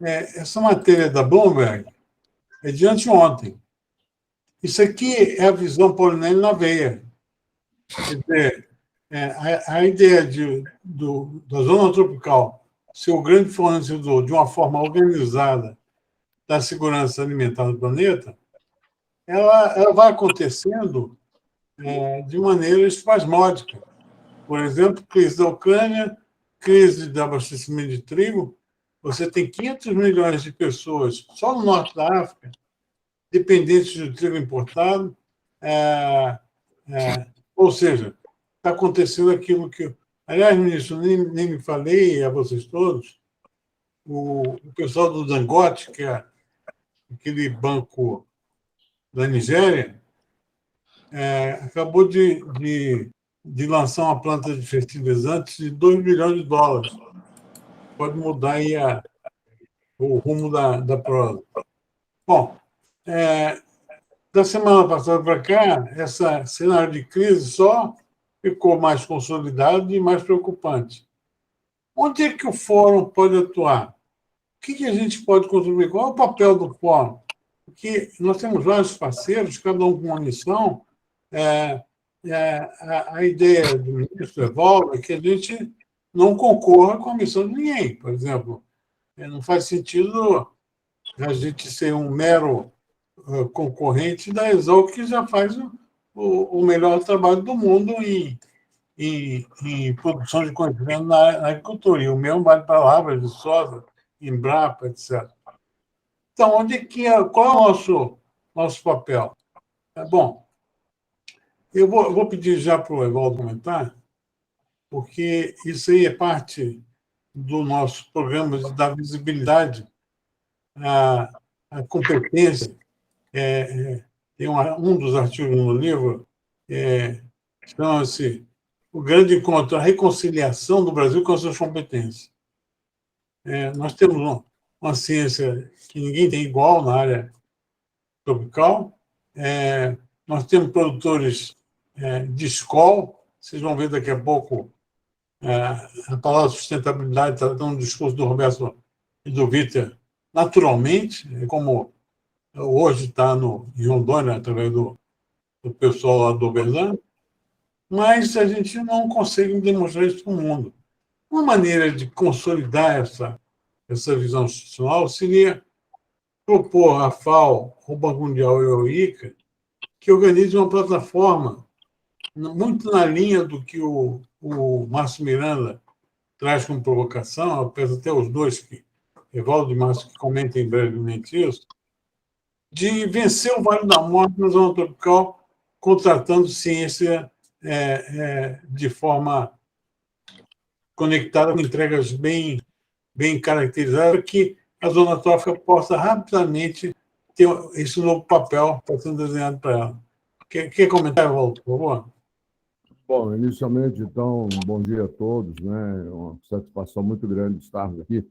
essa matéria da Bloomberg é de anteontem. Isso aqui é a visão Paulinelli na veia. Quer dizer, a ideia da zona tropical ser o grande fornecedor de uma forma organizada da segurança alimentar do planeta, ela vai acontecendo de maneira espasmódica. Por exemplo, crise da Ucrânia, crise de abastecimento de trigo. Você tem 500 milhões de pessoas só no norte da África dependentes de trigo importado. Ou seja, está acontecendo aquilo que... Aliás, ministro, nem me falei a vocês todos, o pessoal do Dangote, que é aquele banco da Nigéria, acabou de lançar uma planta de fertilizantes de US$ 2 bilhões. Pode mudar aí o rumo da prosa. Bom, da semana passada para cá, esse cenário de crise só ficou mais consolidado e mais preocupante. Onde é que o Fórum pode atuar? O que a gente pode contribuir? Qual é o papel do Fórum? Porque nós temos vários parceiros, cada um com uma missão. A ideia do ministro Evaldo é que a gente não concorra com a missão de ninguém. Por exemplo, não faz sentido a gente ser um mero concorrente da Exalc, que já faz o melhor trabalho do mundo em produção de conhecimento na agricultura. E o mesmo vale para Lavras de Soja, Embrapa, etc. Então, qual é o nosso papel? Bom, eu vou pedir já para o Evaldo comentar, porque isso aí é parte do nosso programa de dar visibilidade à competência. Tem um dos artigos no livro, chama-se O Grande Encontro, a reconciliação do Brasil com as suas competências. Nós temos uma ciência que ninguém tem igual na área tropical. Nós temos produtores de escola. Vocês vão ver daqui a pouco a palavra sustentabilidade está dando um discurso do Roberto e do Vítor naturalmente, como hoje está em Rondônia, através do pessoal lá do Oberlândia, mas a gente não consegue demonstrar isso para o mundo. Uma maneira de consolidar essa visão institucional seria propor à FAO, ao Banco Mundial e ao ICA que organize uma plataforma muito na linha do que o Márcio Miranda traz como provocação, apesar até os dois, Evaldo e Márcio, que comentem brevemente isso, de vencer o Vale da Morte na zona tropical, contratando ciência de forma conectada com entregas bem caracterizadas, para que a zona trófica possa rapidamente ter esse novo papel que está sendo desenhado para ela. Quer comentar, Evaldo, por favor? Bom, inicialmente, então, bom dia a todos, né? É uma satisfação muito grande estarmos aqui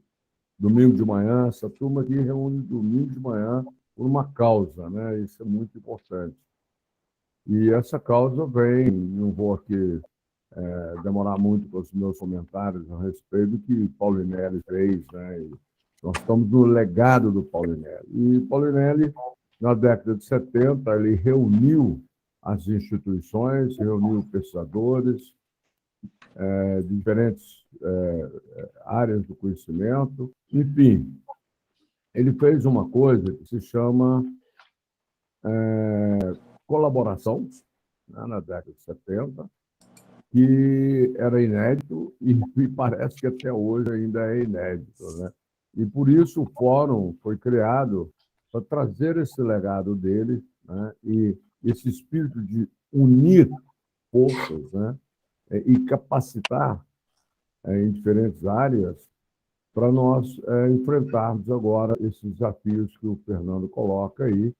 domingo de manhã. Essa turma aqui reúne domingo de manhã por uma causa, né? Isso é muito importante. E essa causa vem, não vou aqui demorar muito com os meus comentários a respeito do que Paulinelli fez, né? E nós estamos no legado do Paulinelli. E Paulinelli, na década de 70, ele reuniu as instituições, reuniu pesquisadores de diferentes áreas do conhecimento. Enfim, ele fez uma coisa que se chama colaboração, né, na década de 70, que era inédito e me parece que até hoje ainda é inédito, né? E por isso o Fórum foi criado para trazer esse legado dele, né? E esse espírito de unir forças, né? E capacitar em diferentes áreas para nós enfrentarmos agora esses desafios que o Fernando coloca aí,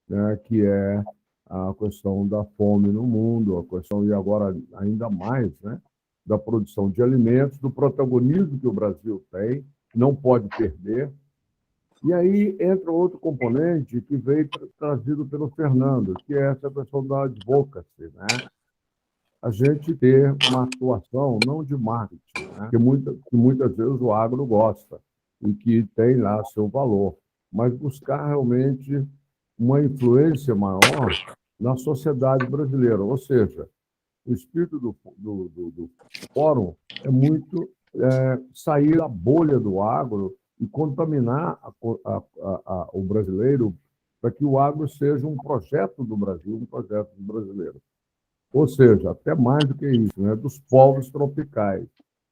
né? Que é a questão da fome no mundo, a questão, e agora ainda mais, né? Da produção de alimentos, do protagonismo que o Brasil tem, não pode perder. E aí entra outro componente que veio trazido pelo Fernando, que é essa questão da advocacy, né? A gente ter uma atuação não de marketing, né? Que muitas vezes o agro gosta, e que tem lá seu valor, mas buscar realmente uma influência maior na sociedade brasileira. Ou seja, o espírito do fórum é muito sair da bolha do agro e contaminar o brasileiro para que o agro seja um projeto do Brasil, um projeto do brasileiro. Ou seja, até mais do que isso, né, dos povos tropicais,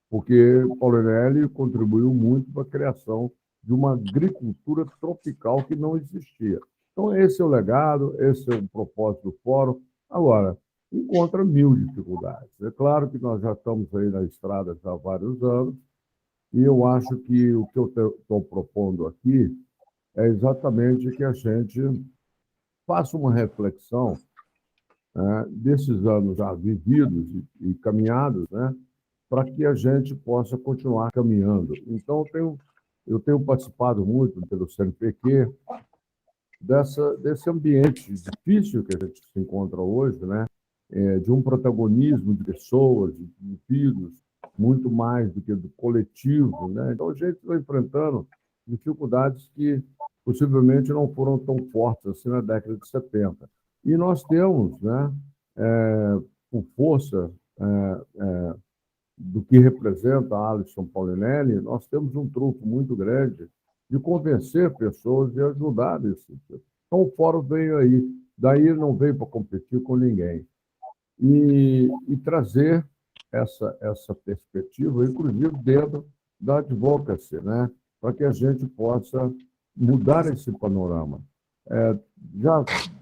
porque Paulinelli contribuiu muito para a criação de uma agricultura tropical que não existia. Então, esse é o legado, esse é o propósito do fórum. Agora, encontra mil dificuldades. É claro que nós já estamos aí na estrada há vários anos, e eu acho que o que eu estou propondo aqui é exatamente que a gente faça uma reflexão, né, desses anos já vividos e caminhados, né, para que a gente possa continuar caminhando. Então, eu tenho participado muito pelo CNPq desse ambiente difícil que a gente se encontra hoje, né, de um protagonismo de pessoas, de indivíduos, muito mais do que do coletivo, né? Então, a gente está enfrentando dificuldades que possivelmente não foram tão fortes assim na década de 70. E nós temos, né, por força do que representa a Alisson Paulinelli, nós temos um trunfo muito grande de convencer pessoas e ajudar nesse sentido. Então, o fórum veio aí, daí não veio para competir com ninguém. E trazer essa perspectiva, inclusive dentro da advocacy, né, para que a gente possa mudar esse panorama.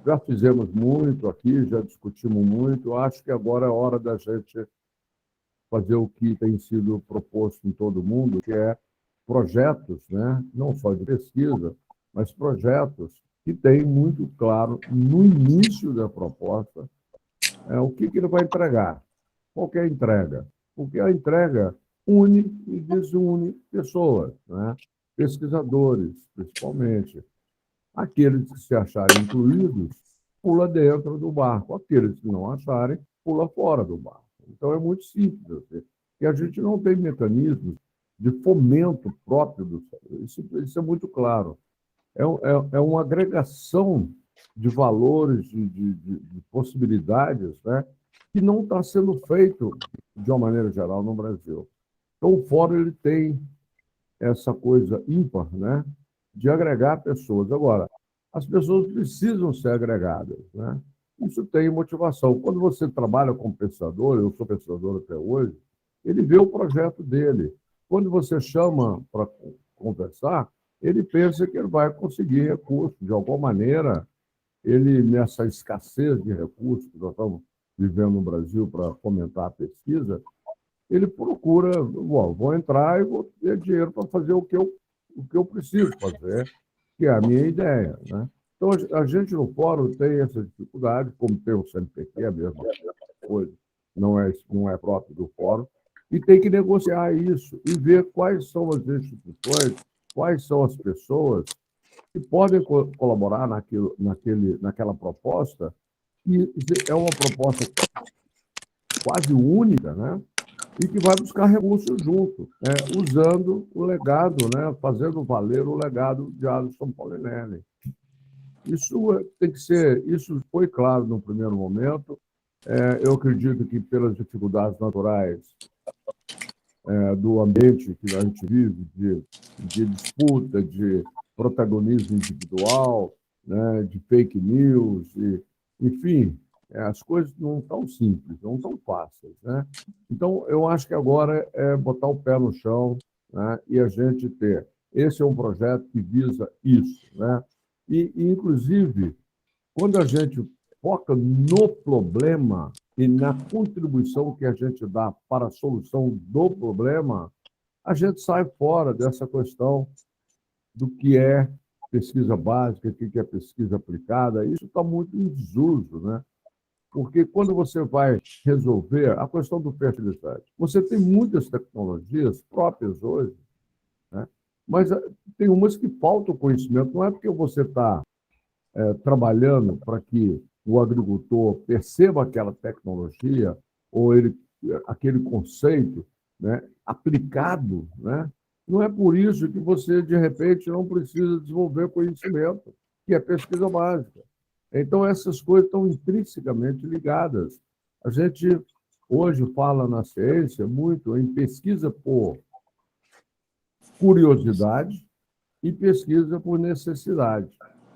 Já fizemos muito aqui, já discutimos muito, acho que agora é hora da gente fazer o que tem sido proposto em todo o mundo, que é projetos, né, não só de pesquisa, mas projetos que têm muito claro, no início da proposta, o que ele vai entregar, qualquer entrega, porque a entrega une e desune pessoas, né? Pesquisadores, principalmente. Aqueles que se acharem incluídos, pula dentro do barco. Aqueles que não acharem, pula fora do barco. Então, é muito simples. Assim. E a gente não tem mecanismos de fomento próprio do isso é muito claro. É uma agregação de valores, de possibilidades, né, que não está sendo feito de uma maneira geral no Brasil. Então, o fórum ele tem essa coisa ímpar, né, de agregar pessoas. Agora, as pessoas precisam ser agregadas, né? Isso tem motivação. Quando você trabalha com pensador, eu sou pensador até hoje, ele vê o projeto dele. Quando você chama para conversar, ele pensa que ele vai conseguir recursos. De alguma maneira, ele, nessa escassez de recursos que nós estamos vivendo no Brasil para fomentar a pesquisa, ele procura, vou entrar e vou ter dinheiro para fazer o que eu preciso fazer, que é a minha ideia, né? Então, a gente no fórum tem essa dificuldade, como tem o CNPq, a mesma coisa, não é próprio do fórum, e tem que negociar isso e ver quais são as instituições, quais são as pessoas que podem colaborar naquela proposta, que é uma proposta quase única, né? E que vai buscar recursos junto, usando o legado, né? Fazendo valer o legado de Alisson Paulinelli. Isso tem que ser, isso foi claro no primeiro momento. Eu acredito que pelas dificuldades naturais do ambiente que a gente vive, de disputa, de protagonismo individual, né, de fake news, enfim, as coisas não estão simples, não estão fáceis, né? Então, eu acho que agora é botar o pé no chão, né, e a gente ter. Esse é um projeto que visa isso, né? E inclusive, quando a gente foca no problema e na contribuição que a gente dá para a solução do problema, a gente sai fora dessa questão do que é pesquisa básica, o que é pesquisa aplicada. Isso está muito em desuso, né? Porque quando você vai resolver a questão do fertilizante, você tem muitas tecnologias próprias hoje, né? Mas tem umas que faltam conhecimento. Não é porque você está trabalhando para que o agricultor perceba aquela tecnologia ou aquele conceito, né, aplicado, né, Não é por isso que você, de repente, não precisa desenvolver conhecimento, que é pesquisa básica. Então, essas coisas estão intrinsecamente ligadas. A gente, hoje, fala na ciência muito em pesquisa por curiosidade e pesquisa por necessidade.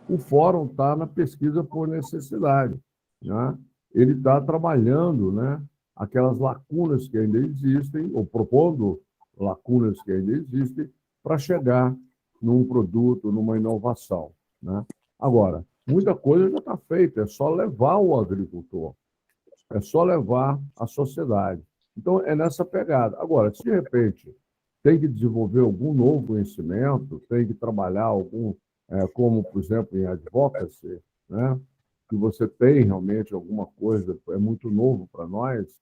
O fórum está na pesquisa por necessidade, né? Ele está trabalhando, né, aquelas lacunas que ainda existem, ou propondo lacunas que ainda existem, para chegar num produto, numa inovação, né? Agora, muita coisa já está feita, é só levar o agricultor, é só levar a sociedade. Então, é nessa pegada. Agora, se de repente tem que desenvolver algum novo conhecimento, tem que trabalhar algum, como, por exemplo, em advocacy, né? Que você tem realmente alguma coisa, é muito novo para nós,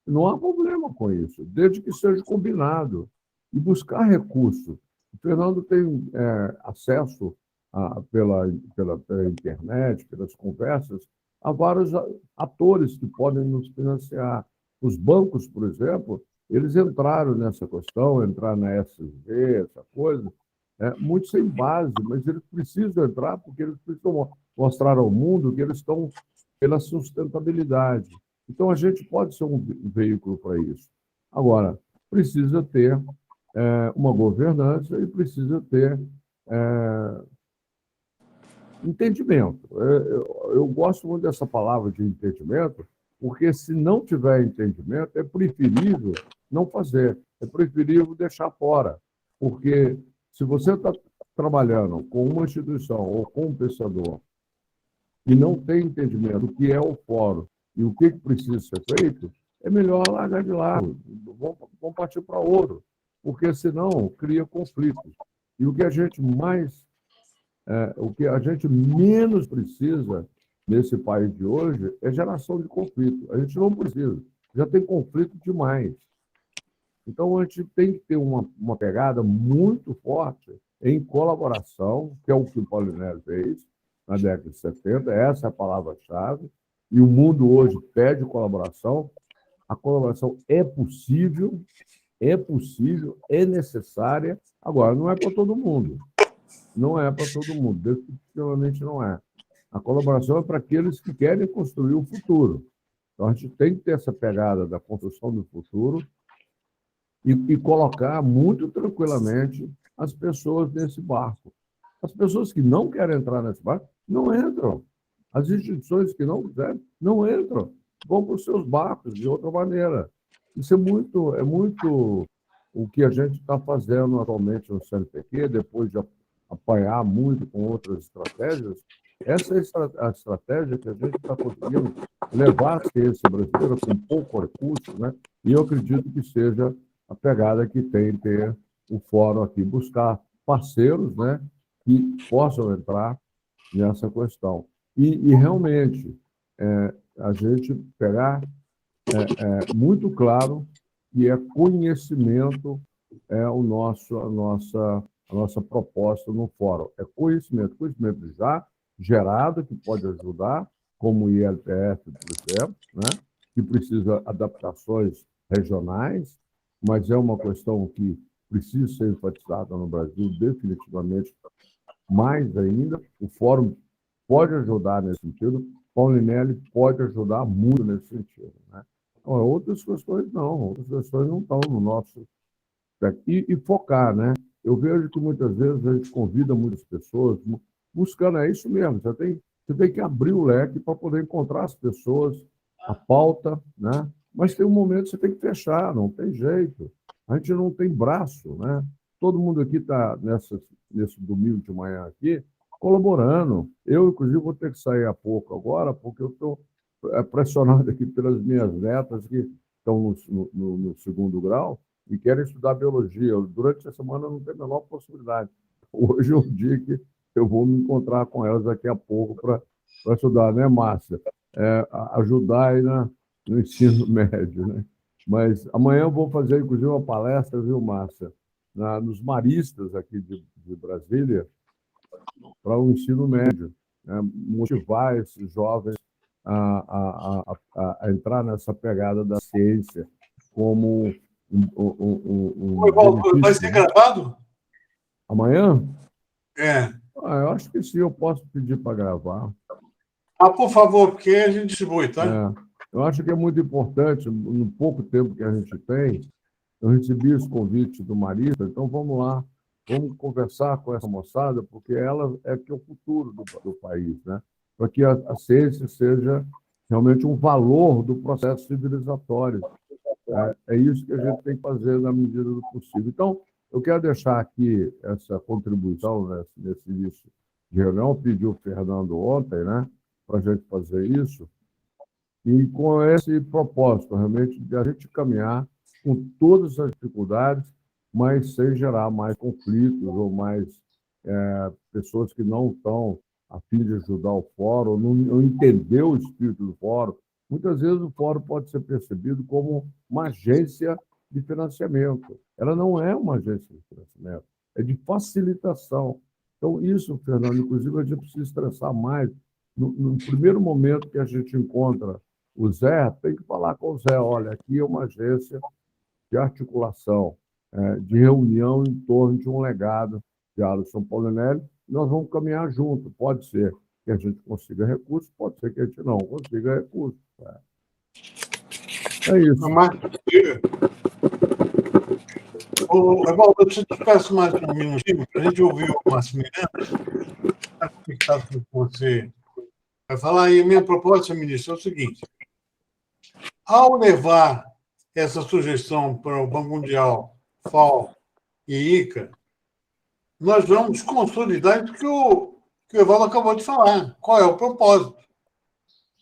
não há problema com isso, desde que seja combinado. E buscar recursos. O Fernando tem acesso pela internet, pelas conversas, a vários atores que podem nos financiar. Os bancos, por exemplo, eles entraram nessa questão, entrar na SG, essa coisa, muito sem base, mas eles precisam entrar porque eles precisam mostrar ao mundo que eles estão pela sustentabilidade. Então, a gente pode ser um veículo para isso. Agora, precisa ter uma governança e precisa ter entendimento. Eu gosto muito dessa palavra de entendimento, porque se não tiver entendimento, é preferível não fazer, é preferível deixar fora. Porque se você está trabalhando com uma instituição ou com um pensador e não tem entendimento do que é o fórum e o que precisa ser feito, é melhor largar de lado, vamos partir para outro, porque senão cria conflitos. E o que a gente o que a gente menos precisa nesse país de hoje é geração de conflito. A gente não precisa, já tem conflito demais. Então, a gente tem que ter uma pegada muito forte em colaboração, que é o que o Paulinelli fez na década de 70, essa é a palavra-chave, e o mundo hoje pede colaboração. A colaboração é possível, é necessária. Agora, não é para todo mundo. Não é para todo mundo, definitivamente não é. A colaboração é para aqueles que querem construir o futuro. Então, a gente tem que ter essa pegada da construção do futuro e colocar muito tranquilamente as pessoas nesse barco. As pessoas que não querem entrar nesse barco, não entram. As instituições que não quiserem, não entram. Vão para os seus barcos de outra maneira. Isso é muito o que a gente está fazendo atualmente no CNPq, depois de apanhar muito com outras estratégias. Essa é a estratégia que a gente está conseguindo levar a ciência brasileira com pouco recurso, né? E eu acredito que seja a pegada que tem que ter o fórum aqui, buscar parceiros, né, que possam entrar nessa questão. E realmente, a gente pegar muito claro que conhecimento a nossa proposta no fórum. É conhecimento já gerado, que pode ajudar, como o ILPF, por exemplo, né, que precisa de adaptações regionais, mas é uma questão que precisa ser enfatizada no Brasil, definitivamente, mais ainda. O fórum pode ajudar nesse sentido, Paulinelli pode ajudar muito nesse sentido, né? Outras questões não, outras questões não estão no nosso... E focar, né? Eu vejo que muitas vezes a gente convida muitas pessoas, buscando, é isso mesmo, você tem que abrir o leque para poder encontrar as pessoas, a pauta, né? Mas tem um momento que você tem que fechar, não tem jeito. A gente não tem braço, né? Todo mundo aqui está nesse domingo de manhã aqui, colaborando. Eu, inclusive, vou ter que sair há pouco agora, porque eu estou pressionado aqui pelas minhas netas que estão no segundo grau e querem estudar biologia. Durante a semana não tem a menor possibilidade. Hoje é um dia que eu vou me encontrar com elas daqui a pouco para estudar, né, Márcia? Ajudar aí no ensino médio, né? Mas amanhã eu vou fazer, inclusive, uma palestra, viu, Márcia, nos maristas aqui de Brasília, para o ensino médio, né? Motivar esses jovens a entrar nessa pegada da ciência como Vai ser gravado? Amanhã? É. Eu acho que sim, eu posso pedir para gravar. Por favor, porque a gente distribui, tá? Eu acho que é muito importante, no pouco tempo que a gente tem, eu recebi esse convite do Marista, então vamos lá, vamos conversar com essa moçada, porque ela é que é o futuro do país, né? Para que a ciência seja realmente um valor do processo civilizatório. É isso que a gente tem que fazer na medida do possível. Então, eu quero deixar aqui essa contribuição nesse início de reunião, pedi o Fernando ontem, né, para a gente fazer isso, e com esse propósito, realmente, de a gente caminhar com todas as dificuldades, mas sem gerar mais conflitos ou mais pessoas que não estão a fim de ajudar o fórum, não entender o espírito do fórum. Muitas vezes o fórum pode ser percebido como uma agência de financiamento. Ela não é uma agência de financiamento, é de facilitação. Então, isso, Fernando, inclusive, a gente precisa estressar mais. No primeiro momento que a gente encontra o Zé, tem que falar com o Zé, olha, aqui é uma agência de articulação, de reunião em torno de um legado de Alisson Paulinelli, nós vamos caminhar junto. Pode ser que a gente consiga recursos, pode ser que a gente não consiga recursos. É isso. Evaldo, eu preciso te peço mais um minutinho para a gente ouvir o Márcio Miranda. Está conectado com você. Vai falar aí. A minha proposta, ministro, é o seguinte: ao levar essa sugestão para o Banco Mundial, FAO e ICA, nós vamos consolidar isso que o Evaldo acabou de falar. Qual é o propósito?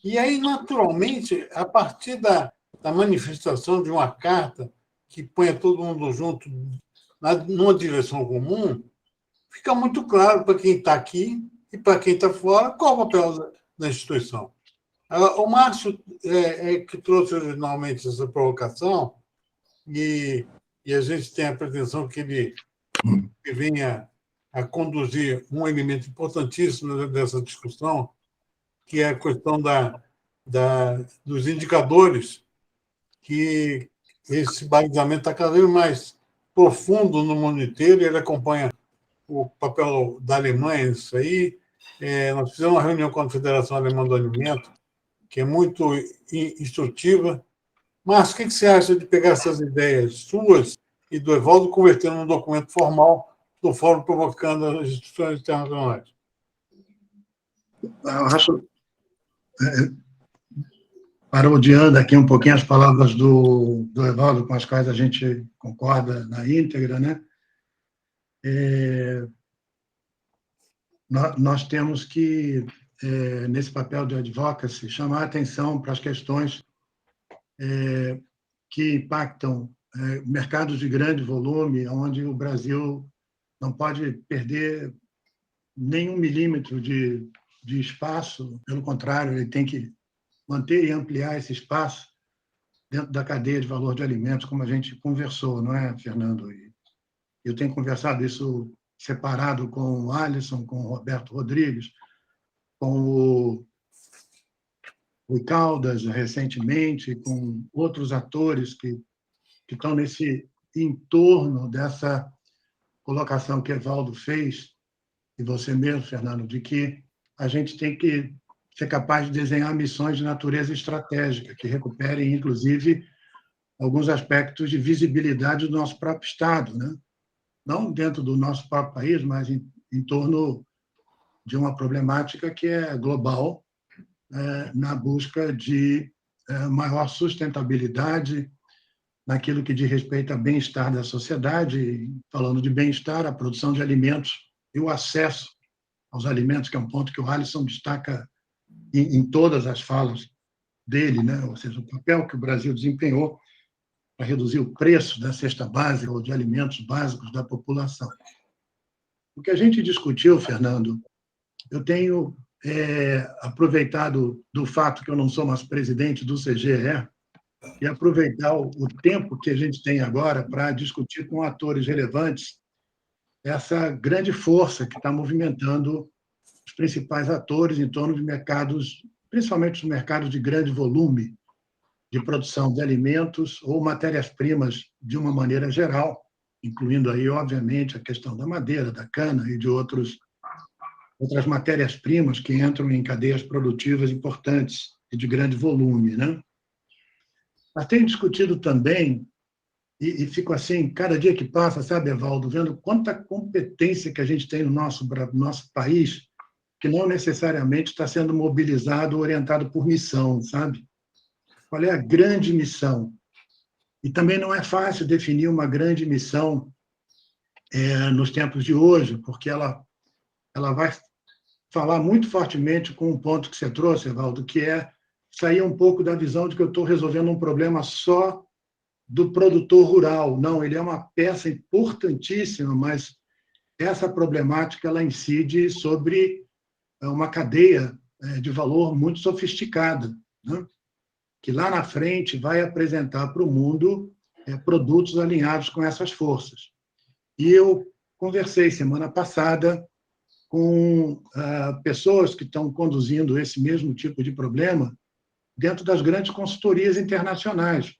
E aí, naturalmente, a partir da manifestação de uma carta que ponha todo mundo junto numa direção comum, fica muito claro para quem está aqui e para quem está fora qual o papel da instituição. O Márcio que trouxe originalmente essa provocação e a gente tem a pretensão que ele venha a conduzir um elemento importantíssimo dessa discussão, que é a questão dos indicadores, que esse balizamento está cada vez mais profundo no mundo inteiro, e ele acompanha o papel da Alemanha nisso aí. Nós fizemos uma reunião com a Federação Alemã do Alimento, que é muito instrutiva. Mas o que você acha de pegar essas ideias suas e do Evaldo convertendo num documento formal do Fórum Provocando as Instituições Internacionais? Eu acho, parodiando aqui um pouquinho as palavras do Evaldo, com as quais a gente concorda na íntegra, né? Nós temos que, nesse papel de advocacy, chamar a atenção para as questões que impactam mercados de grande volume, onde o Brasil não pode perder nenhum milímetro de espaço, pelo contrário, ele tem que manter e ampliar esse espaço dentro da cadeia de valor de alimentos, como a gente conversou, não é, Fernando? Eu tenho conversado isso separado com o Alisson, com o Roberto Rodrigues, com o Caldas, recentemente, com outros atores que estão nesse entorno dessa colocação que Evaldo fez, e você mesmo, Fernando, de que a gente tem que ser capaz de desenhar missões de natureza estratégica, que recuperem, inclusive, alguns aspectos de visibilidade do nosso próprio Estado, né? Não dentro do nosso próprio país, mas em torno de uma problemática que é global, na busca de maior sustentabilidade naquilo que diz respeito ao bem-estar da sociedade, falando de bem-estar, a produção de alimentos e o acesso aos alimentos, que é um ponto que o Alisson destaca em todas as falas dele, né? Ou seja, o papel que o Brasil desempenhou para reduzir o preço da cesta básica ou de alimentos básicos da população. O que a gente discutiu, Fernando, eu tenho aproveitado do fato que eu não sou mais presidente do CGE e aproveitar o tempo que a gente tem agora para discutir com atores relevantes essa grande força que está movimentando os principais atores em torno de mercados, principalmente os mercados de grande volume de produção de alimentos ou matérias-primas de uma maneira geral, incluindo aí, obviamente, a questão da madeira, da cana e de outras matérias-primas que entram em cadeias produtivas importantes e de grande volume, né? Mas tem discutido também, e fico assim, cada dia que passa, sabe, Evaldo, vendo quanta competência que a gente tem no nosso país, que não necessariamente está sendo mobilizado, orientado por missão, sabe? Qual é a grande missão? E também não é fácil definir uma grande missão nos tempos de hoje, porque ela vai falar muito fortemente com um ponto que você trouxe, Evaldo, que é sair um pouco da visão de que eu estou resolvendo um problema só do produtor rural. Não, ele é uma peça importantíssima, mas essa problemática ela incide sobre uma cadeia de valor muito sofisticada, né? Que lá na frente vai apresentar para o mundo produtos alinhados com essas forças. E eu conversei semana passada com pessoas que estão conduzindo esse mesmo tipo de problema dentro das grandes consultorias internacionais,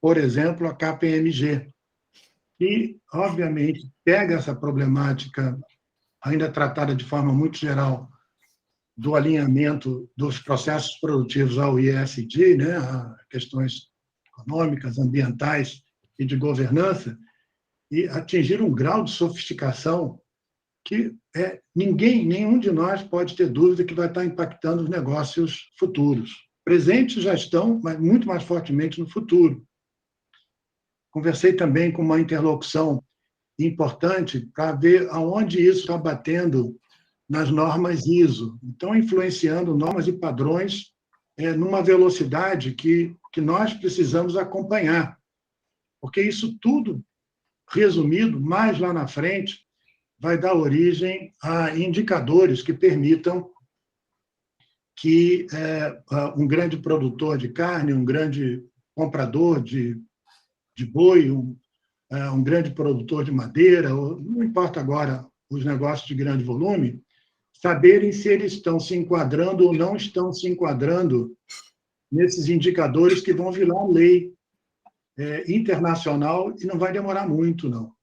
por exemplo, a KPMG, que, obviamente, pega essa problemática, ainda tratada de forma muito geral, do alinhamento dos processos produtivos ao ESG, né, a questões econômicas, ambientais e de governança, e atingir um grau de sofisticação que nenhum de nós pode ter dúvida que vai estar impactando os negócios futuros. Presentes já estão, mas muito mais fortemente no futuro. Conversei também com uma interlocução importante para ver aonde isso está batendo nas normas ISO. Então, influenciando normas e padrões numa velocidade que nós precisamos acompanhar. Porque isso tudo, resumido, mais lá na frente, vai dar origem a indicadores que permitam que um grande produtor de carne, um grande comprador de boi, um grande produtor de madeira, não importa agora os negócios de grande volume, saberem se eles estão se enquadrando ou não estão se enquadrando nesses indicadores que vão virar lei internacional e não vai demorar muito, não.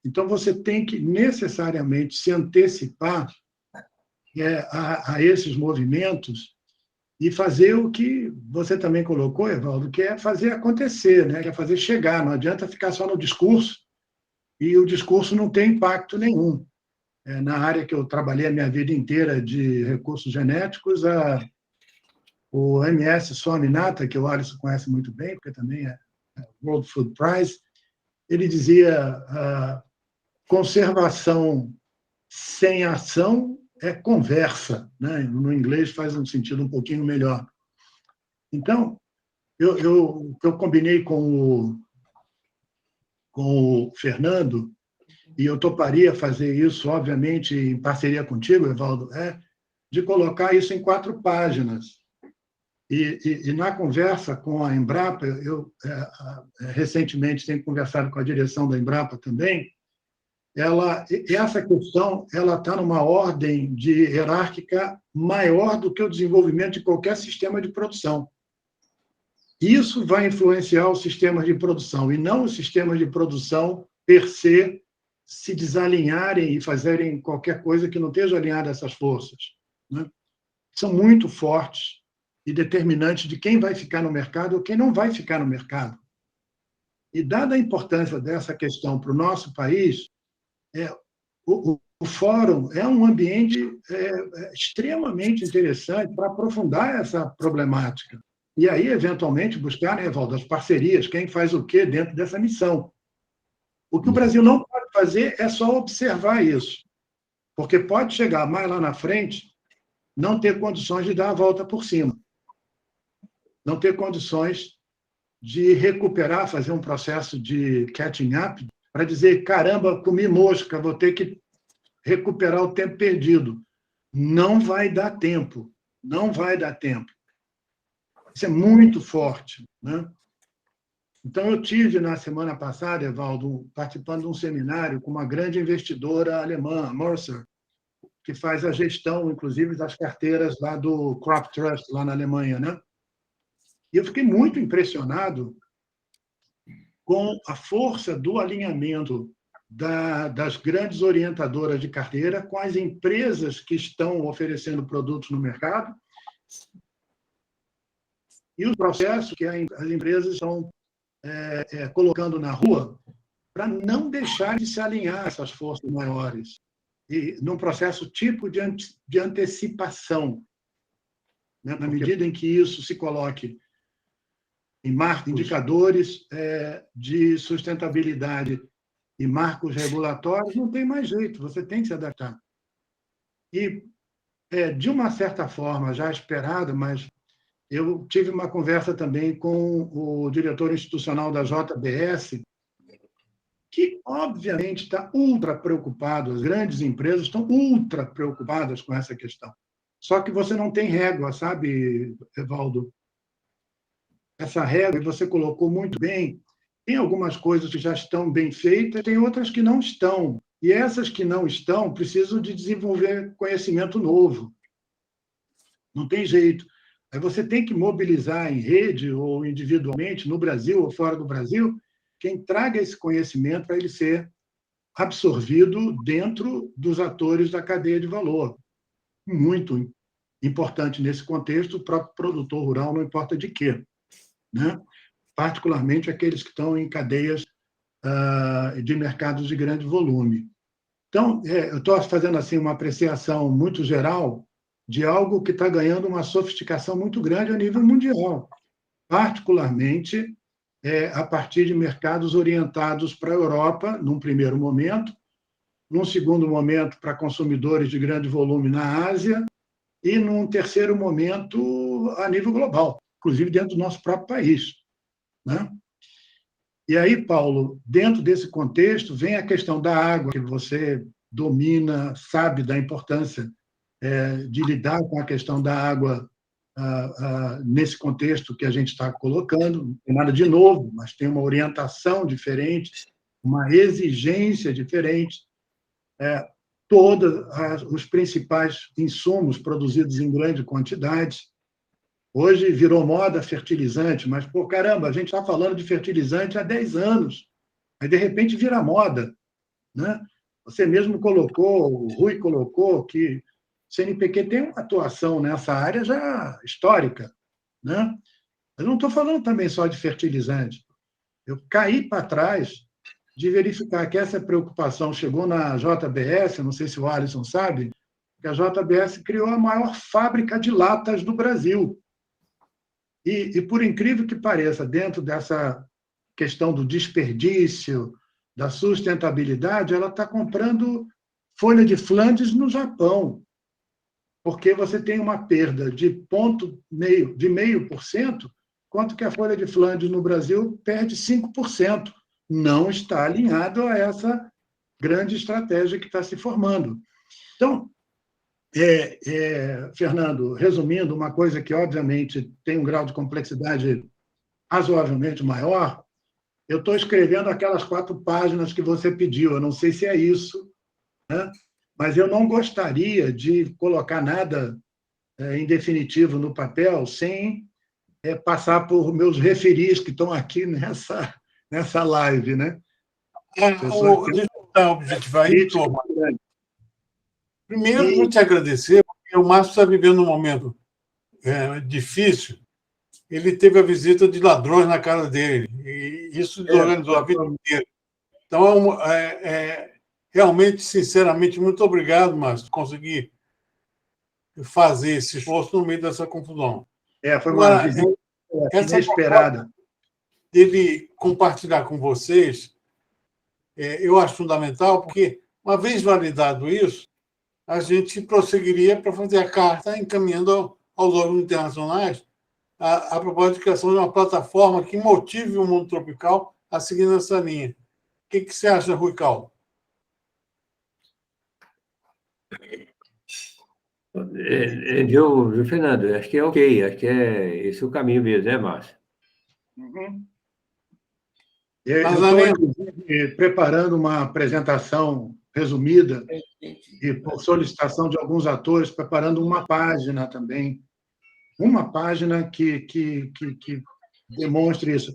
Então, você tem que necessariamente se antecipar a esses movimentos e fazer o que você também colocou, Evaldo, que é fazer acontecer, né? Que é fazer chegar. Não adianta ficar só no discurso e o discurso não tem impacto nenhum. Na área que eu trabalhei a minha vida inteira de recursos genéticos, o MS Swaminathan, que o Alisson conhece muito bem, porque também é World Food Prize, ele dizia conservação sem ação é conversa, né? No inglês faz um sentido um pouquinho melhor. Então, eu combinei com o Fernando, e eu toparia fazer isso, obviamente, em parceria contigo, Evaldo, de colocar isso em 4 páginas. E na conversa com a Embrapa, eu recentemente tenho conversado com a direção da Embrapa também, essa questão está numa ordem hierárquica maior do que o desenvolvimento de qualquer sistema de produção. Isso vai influenciar os sistemas de produção, e não os sistemas de produção per se desalinharem e fazerem qualquer coisa que não esteja alinhada a essas forças, né? São muito fortes e determinantes de quem vai ficar no mercado ou quem não vai ficar no mercado. E, dada a importância dessa questão para o nosso país, o fórum é um ambiente extremamente interessante para aprofundar essa problemática. E aí, eventualmente, buscar, né, Evaldo, as parcerias, quem faz o quê dentro dessa missão. O que o Brasil não pode fazer é só observar isso, porque pode chegar mais lá na frente, não ter condições de dar a volta por cima, não ter condições de recuperar, fazer um processo de catching up, para dizer, caramba, comi mosca, vou ter que recuperar o tempo perdido. Não vai dar tempo, não vai dar tempo. Isso é muito forte, né? Então, eu tive, na semana passada, Evaldo, participando de um seminário com uma grande investidora alemã, Mercer, que faz a gestão, inclusive, das carteiras lá do Crop Trust, lá na Alemanha, né? E eu fiquei muito impressionado com a força do alinhamento das grandes orientadoras de carteira com as empresas que estão oferecendo produtos no mercado e o processo que as empresas estão colocando na rua para não deixar de se alinhar a essas forças maiores, e num processo tipo de antecipação, né? Na medida em que isso se coloque em indicadores de sustentabilidade e marcos regulatórios, não tem mais jeito, você tem que se adaptar. E, de uma certa forma, já esperada, mas eu tive uma conversa também com o diretor institucional da JBS, que, obviamente, está ultra preocupado, as grandes empresas estão ultra preocupadas com essa questão. Só que você não tem régua, sabe, Evaldo? Essa régua, você colocou muito bem, tem algumas coisas que já estão bem feitas, tem outras que não estão. E essas que não estão precisam de desenvolver conhecimento novo. Não tem jeito. Aí você tem que mobilizar em rede ou individualmente, no Brasil ou fora do Brasil, quem traga esse conhecimento para ele ser absorvido dentro dos atores da cadeia de valor. Muito importante nesse contexto, o próprio produtor rural, não importa de quê, né? Particularmente aqueles que estão em cadeias de mercados de grande volume. Então, eu estou fazendo assim uma apreciação muito geral de algo que está ganhando uma sofisticação muito grande a nível mundial, particularmente a partir de mercados orientados para a Europa, num primeiro momento, num segundo momento para consumidores de grande volume na Ásia e num terceiro momento a nível global, inclusive dentro do nosso próprio país, né? E aí, Paulo, dentro desse contexto, vem a questão da água, que você domina, sabe da importância de lidar com a questão da água nesse contexto que a gente está colocando. Não tem nada de novo, mas tem uma orientação diferente, uma exigência diferente. Todos os principais insumos produzidos em grande quantidade. Hoje virou moda fertilizante, mas, pô, caramba, a gente está falando de fertilizante há 10 anos. Aí, de repente, vira moda, né? Você mesmo colocou, o Rui colocou, que o CNPq tem uma atuação nessa área já histórica, né? Eu não estou falando também só de fertilizante. Eu caí para trás de verificar que essa preocupação chegou na JBS, não sei se o Alisson sabe, que a JBS criou a maior fábrica de latas do Brasil. E, por incrível que pareça, dentro dessa questão do desperdício, da sustentabilidade, ela está comprando folha de Flandres no Japão, porque você tem uma perda de 0,5%, enquanto que a folha de Flandres no Brasil perde 5%. Não está alinhado a essa grande estratégia que está se formando. Então, Fernando, resumindo, uma coisa que, obviamente, tem um grau de complexidade razoavelmente maior, eu estou escrevendo aquelas 4 páginas que você pediu, eu não sei se é isso, né? Mas eu não gostaria de colocar nada em definitivo no papel sem passar por meus referis que estão aqui nessa live, né? Deixa eu dar objetivar aí, Thomas. Primeiro, vou te agradecer, porque o Márcio está vivendo um momento difícil. Ele teve a visita de ladrões na casa dele, e isso desorganizou a vida inteira. Então, realmente, sinceramente, muito obrigado, Márcio, por conseguir fazer esse esforço no meio dessa confusão. Foi uma visita inesperada. Dele compartilhar com vocês, eu acho fundamental, porque, uma vez validado isso, a gente prosseguiria para fazer a carta encaminhando aos órgãos internacionais a proposta de criação de uma plataforma que motive o mundo tropical a seguir nessa linha. O que você acha, Rui Cal? Viu, Fernando? Acho que é ok, acho que esse é o caminho mesmo, né, Márcio? Uhum. Eu estou, inclusive, preparando uma apresentação resumida e, por solicitação de alguns atores, preparando uma página também uma página que demonstre isso.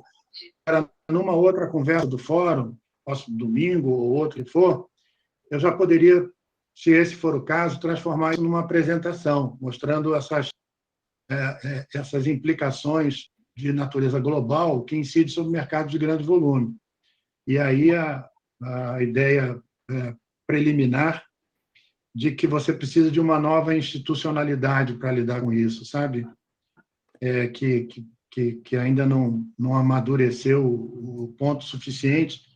Para numa outra conversa do fórum, próximo domingo ou outro que for, eu já poderia, se esse for o caso, transformar isso numa apresentação, mostrando essas implicações de natureza global que incidem sobre o mercado de grande volume. E aí a ideia preliminar de que você precisa de uma nova institucionalidade para lidar com isso, sabe? Que ainda não amadureceu o ponto suficiente,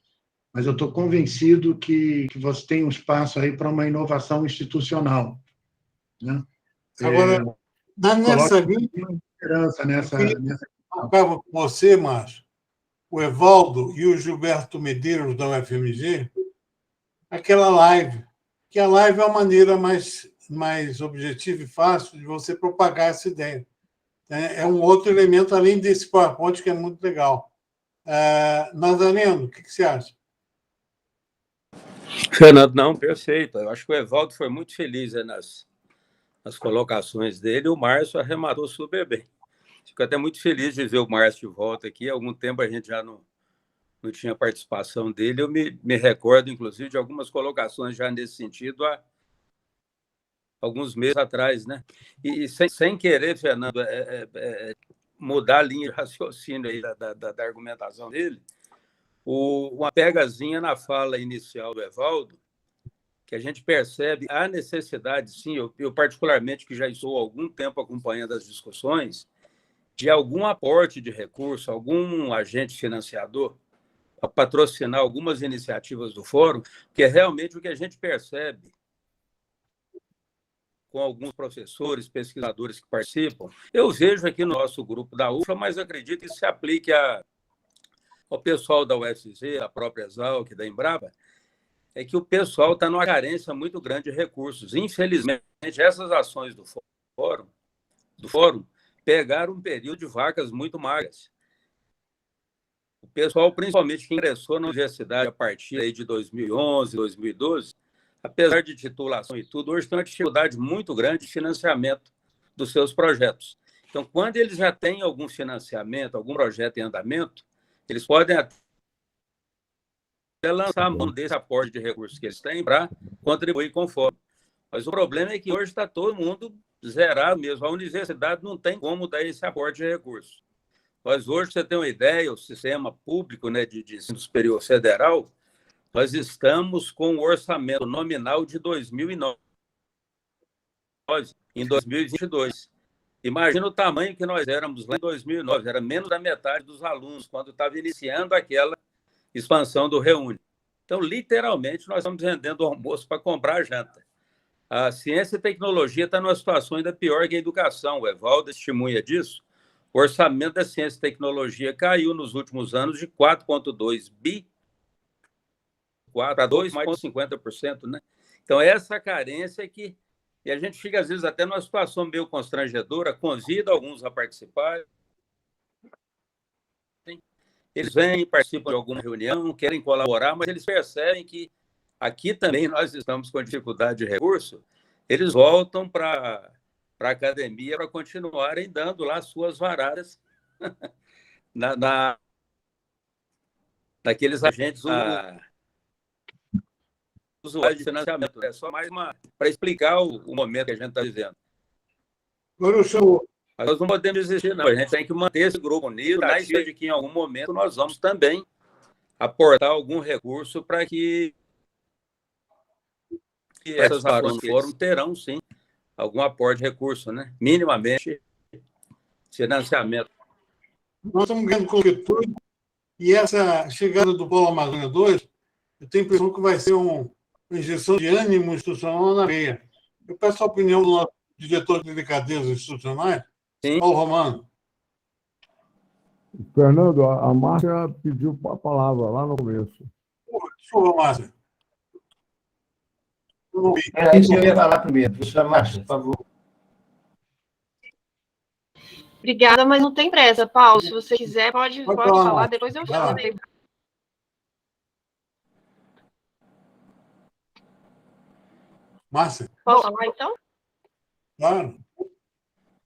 mas eu estou convencido que você tem um espaço aí para uma inovação institucional, né? Agora, nessa linha, Esperança nessa. acaba com você, Márcio, o Evaldo e o Gilberto Medeiros, da UFMG, aquela live, que a live é uma maneira mais objetiva e fácil de você propagar essa ideia. É um outro elemento, além desse PowerPoint, que é muito legal. Nazareno, o que você acha? Fernando, não, perfeito. Eu acho que o Evaldo foi muito feliz nas colocações dele, e o Márcio arrematou super bem. Fico até muito feliz de ver o Márcio de volta aqui. Há algum tempo a gente já não tinha participação dele. Eu me recordo, inclusive, de algumas colocações já nesse sentido há alguns meses atrás, né? E sem querer, Fernando, mudar a linha de raciocínio aí da argumentação dele, uma pegazinha na fala inicial do Evaldo, que a gente percebe a necessidade, sim, eu particularmente, que já estou há algum tempo acompanhando as discussões, de algum aporte de recurso, algum agente financiador, para patrocinar algumas iniciativas do fórum, que é realmente o que a gente percebe com alguns professores, pesquisadores que participam. Eu vejo aqui no nosso grupo da UFLA, mas acredito que isso se aplique ao pessoal da UFCZ, da própria Exalc, da Embrapa, é que o pessoal está numa carência muito grande de recursos. Infelizmente, essas ações do fórum pegaram um período de vacas muito magras. O pessoal, principalmente que ingressou na universidade a partir aí de 2011, 2012, apesar de titulação e tudo, hoje tem uma dificuldade muito grande de financiamento dos seus projetos. Então, quando eles já têm algum financiamento, algum projeto em andamento, eles podem até lançar a mão desse aporte de recursos que eles têm para contribuir com o fórum. Mas o problema é que hoje está todo mundo zerado mesmo. A universidade não tem como dar esse aporte de recursos. Mas hoje, você tem uma ideia, o sistema público, né, de ensino superior federal, nós estamos com o orçamento nominal de 2009, em 2022. Imagina o tamanho que nós éramos lá em 2009, era menos da metade dos alunos, quando estava iniciando aquela expansão do Reúne. Então, literalmente, nós estamos vendendo o almoço para comprar a janta. A ciência e tecnologia está numa situação ainda pior que a educação. O Evaldo testemunha disso. O orçamento da ciência e tecnologia caiu nos últimos anos de 4,2 bi para 2, mais de 50%, né? Então, essa carência que... E a gente fica, às vezes, até numa situação meio constrangedora, convida alguns a participar. Eles vêm, participam de alguma reunião, querem colaborar, mas eles percebem que aqui também nós estamos com dificuldade de recurso, eles voltam para a academia para continuarem dando lá suas varadas naqueles agentes usuários de financiamento. É só mais para explicar o momento que a gente está vivendo. Agora eu chamo. Mas nós não podemos desistir, não. A gente tem que manter esse grupo unido, na ideia de que em algum momento nós vamos também aportar algum recurso para que essas ações do fórum terão, sim, algum aporte de recurso, né? Minimamente financiamento. Nós estamos ganhando concretude, e essa chegada do Polo Amazônia 2, eu tenho a impressão que vai ser uma injeção de ânimo institucional na veia. Eu peço a opinião do nosso diretor de delicadezas institucionais, Sim. Paulo Romano. Fernando, a Márcia pediu a palavra lá no começo. Desculpa, Márcia. Era isso que eu ia falar primeiro. Professora Márcia, por favor. Obrigada, mas não tem pressa, Paulo. Se você quiser, pode falar, depois eu chamo. Márcia? Posso falar, então? Claro.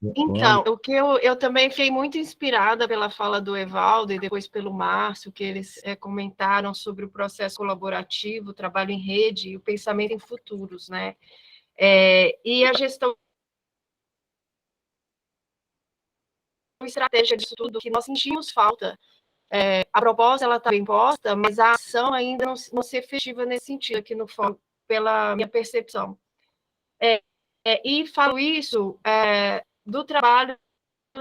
Então, o que eu também fiquei muito inspirada pela fala do Evaldo e depois pelo Márcio, que eles comentaram sobre o processo colaborativo, o trabalho em rede e o pensamento em futuros, né? E a gestão estratégia disso tudo, que nós sentimos falta. A proposta ela está bem posta, mas a ação ainda não se efetiva nesse sentido aqui no fórum, pela minha percepção. E falo isso do trabalho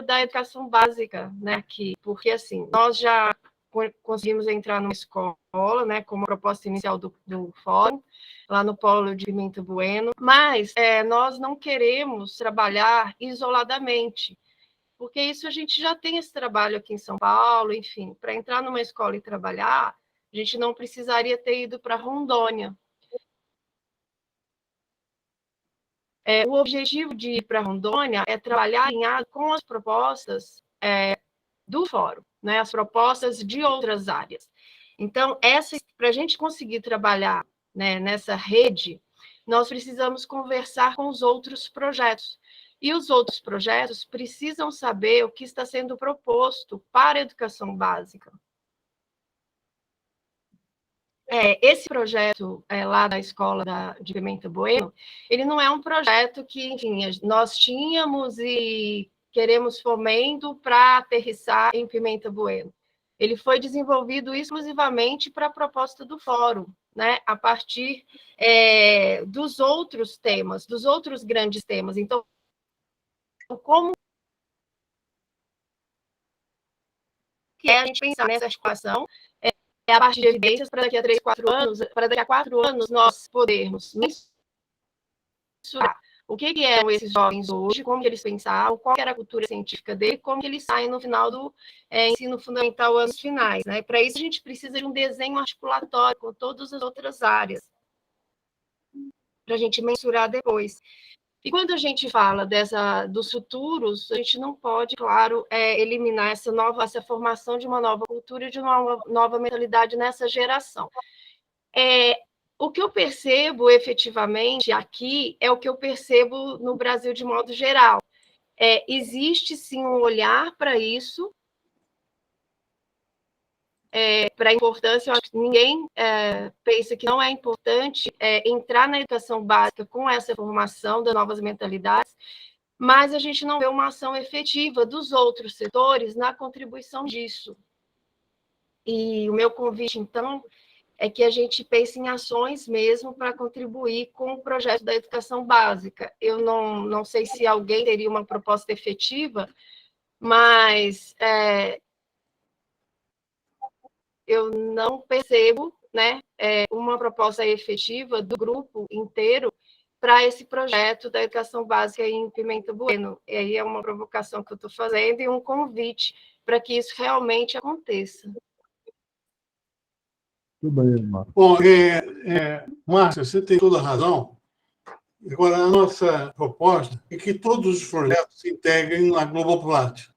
da educação básica, né, aqui, porque assim, nós já conseguimos entrar numa escola, né, como proposta inicial do fórum, lá no Polo de Pimenta Bueno, mas nós não queremos trabalhar isoladamente, porque isso a gente já tem esse trabalho aqui em São Paulo, enfim, para entrar numa escola e trabalhar, a gente não precisaria ter ido para Rondônia. O objetivo de ir para Rondônia é trabalhar alinhado com as propostas do fórum, né, as propostas de outras áreas. Então, para a gente conseguir trabalhar, né, nessa rede, nós precisamos conversar com os outros projetos. E os outros projetos precisam saber o que está sendo proposto para a educação básica. Esse projeto lá da escola de Pimenta Bueno, ele não é um projeto que, enfim, nós tínhamos e queremos fomento para aterrissar em Pimenta Bueno. Ele foi desenvolvido exclusivamente para a proposta do fórum, né, a partir dos outros temas, dos outros grandes temas. Então, como que a gente pensar nessa articulação a partir de evidências para daqui a 3, 4 anos, para daqui a 4 anos nós podermos mensurar o que eram esses jovens hoje, como eles pensavam, qual era a cultura científica dele, como eles saem no final do ensino fundamental, anos finais. Né? Para isso, a gente precisa de um desenho articulatório com todas as outras áreas, para a gente mensurar depois. E quando a gente fala dos futuros, a gente não pode, claro, eliminar essa formação de uma nova cultura e de uma nova mentalidade nessa geração. O que eu percebo efetivamente aqui é o que eu percebo no Brasil de modo geral. Existe, sim, um olhar para isso, para a importância. Eu acho que ninguém pensa que não é importante entrar na educação básica com essa formação das novas mentalidades, mas a gente não vê uma ação efetiva dos outros setores na contribuição disso. E o meu convite, então, é que a gente pense em ações mesmo para contribuir com o projeto da educação básica. Eu não sei se alguém teria uma proposta efetiva, mas eu não percebo, né, uma proposta efetiva do grupo inteiro para esse projeto da educação básica em Pimenta Bueno. E aí é uma provocação que eu estou fazendo e um convite para que isso realmente aconteça. Tudo bem, Marcos. Bom, Márcia, você tem toda a razão. Agora, a nossa proposta é que todos os projetos se integrem na Globoplat,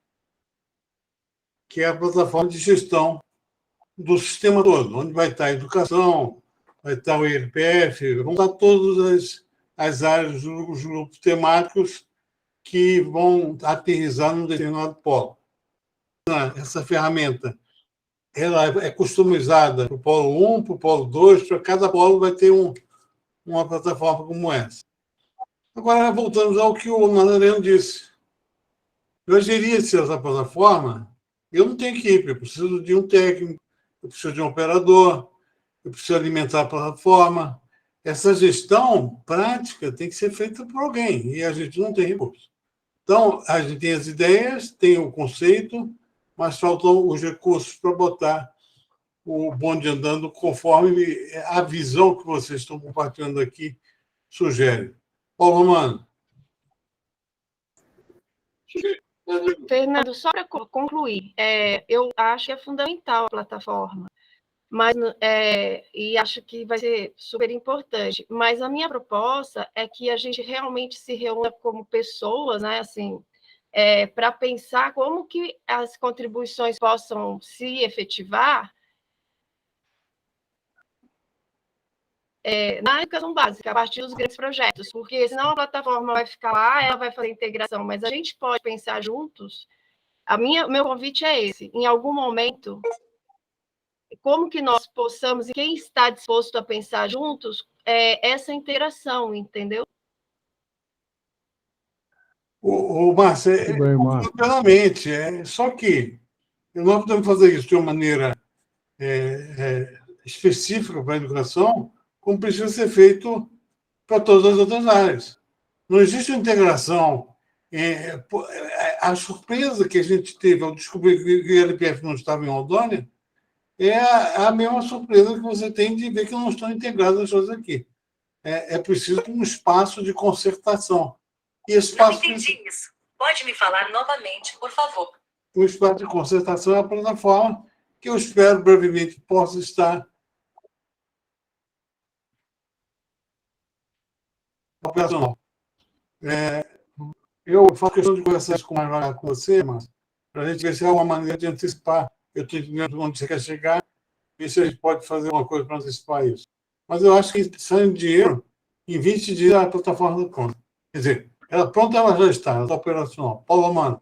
que é a plataforma de gestão do sistema todo, onde vai estar a educação, vai estar o IRPF, vão estar todas as áreas, os grupos temáticos que vão aterrissar num determinado polo. Essa ferramenta ela é customizada para o polo 1, para o polo 2, para cada polo vai ter uma plataforma como essa. Agora, voltamos ao que o Madaleno disse. Eu gerir essa plataforma, eu não tenho equipe, eu preciso de um técnico, eu preciso de um operador, eu preciso alimentar a plataforma. Essa gestão prática tem que ser feita por alguém, e a gente não tem recurso. Então, a gente tem as ideias, tem o conceito, mas faltam os recursos para botar o bonde andando conforme a visão que vocês estão compartilhando aqui sugere. Paulo Romano. Fernando, só para concluir, eu acho que é fundamental a plataforma, mas e acho que vai ser super importante. Mas a minha proposta é que a gente realmente se reúna como pessoas, né, assim, para pensar como que as contribuições possam se efetivar na educação básica, a partir dos grandes projetos, porque senão a plataforma vai ficar lá, ela vai fazer integração, mas a gente pode pensar juntos. Meu convite é esse, em algum momento, como que nós possamos, e quem está disposto a pensar juntos, essa interação, entendeu? O Márcio, Tudo bem, Márcio. plenamente, só que nós podemos fazer isso de uma maneira específica para a educação, como precisa ser feito para todas as outras áreas. Não existe integração. A surpresa que a gente teve ao descobrir que o LPF não estava em Rondônia é a mesma surpresa que você tem de ver que não estão integradas as coisas aqui. É preciso um espaço de concertação. E esse Não espaço entendi isso. Pode me falar novamente, por favor. O espaço de concertação é a plataforma que eu espero brevemente possa estar operacional. Eu faço questão de conversar isso com você, mas para a gente ver se há uma maneira de antecipar. Eu estou entendendo onde você quer chegar, ver se a gente pode fazer uma coisa para antecipar isso. Mas eu acho que saindo dinheiro, em 20 dias a plataforma está pronta. Quer dizer, ela já está, ela está operacional. Paulo Mano.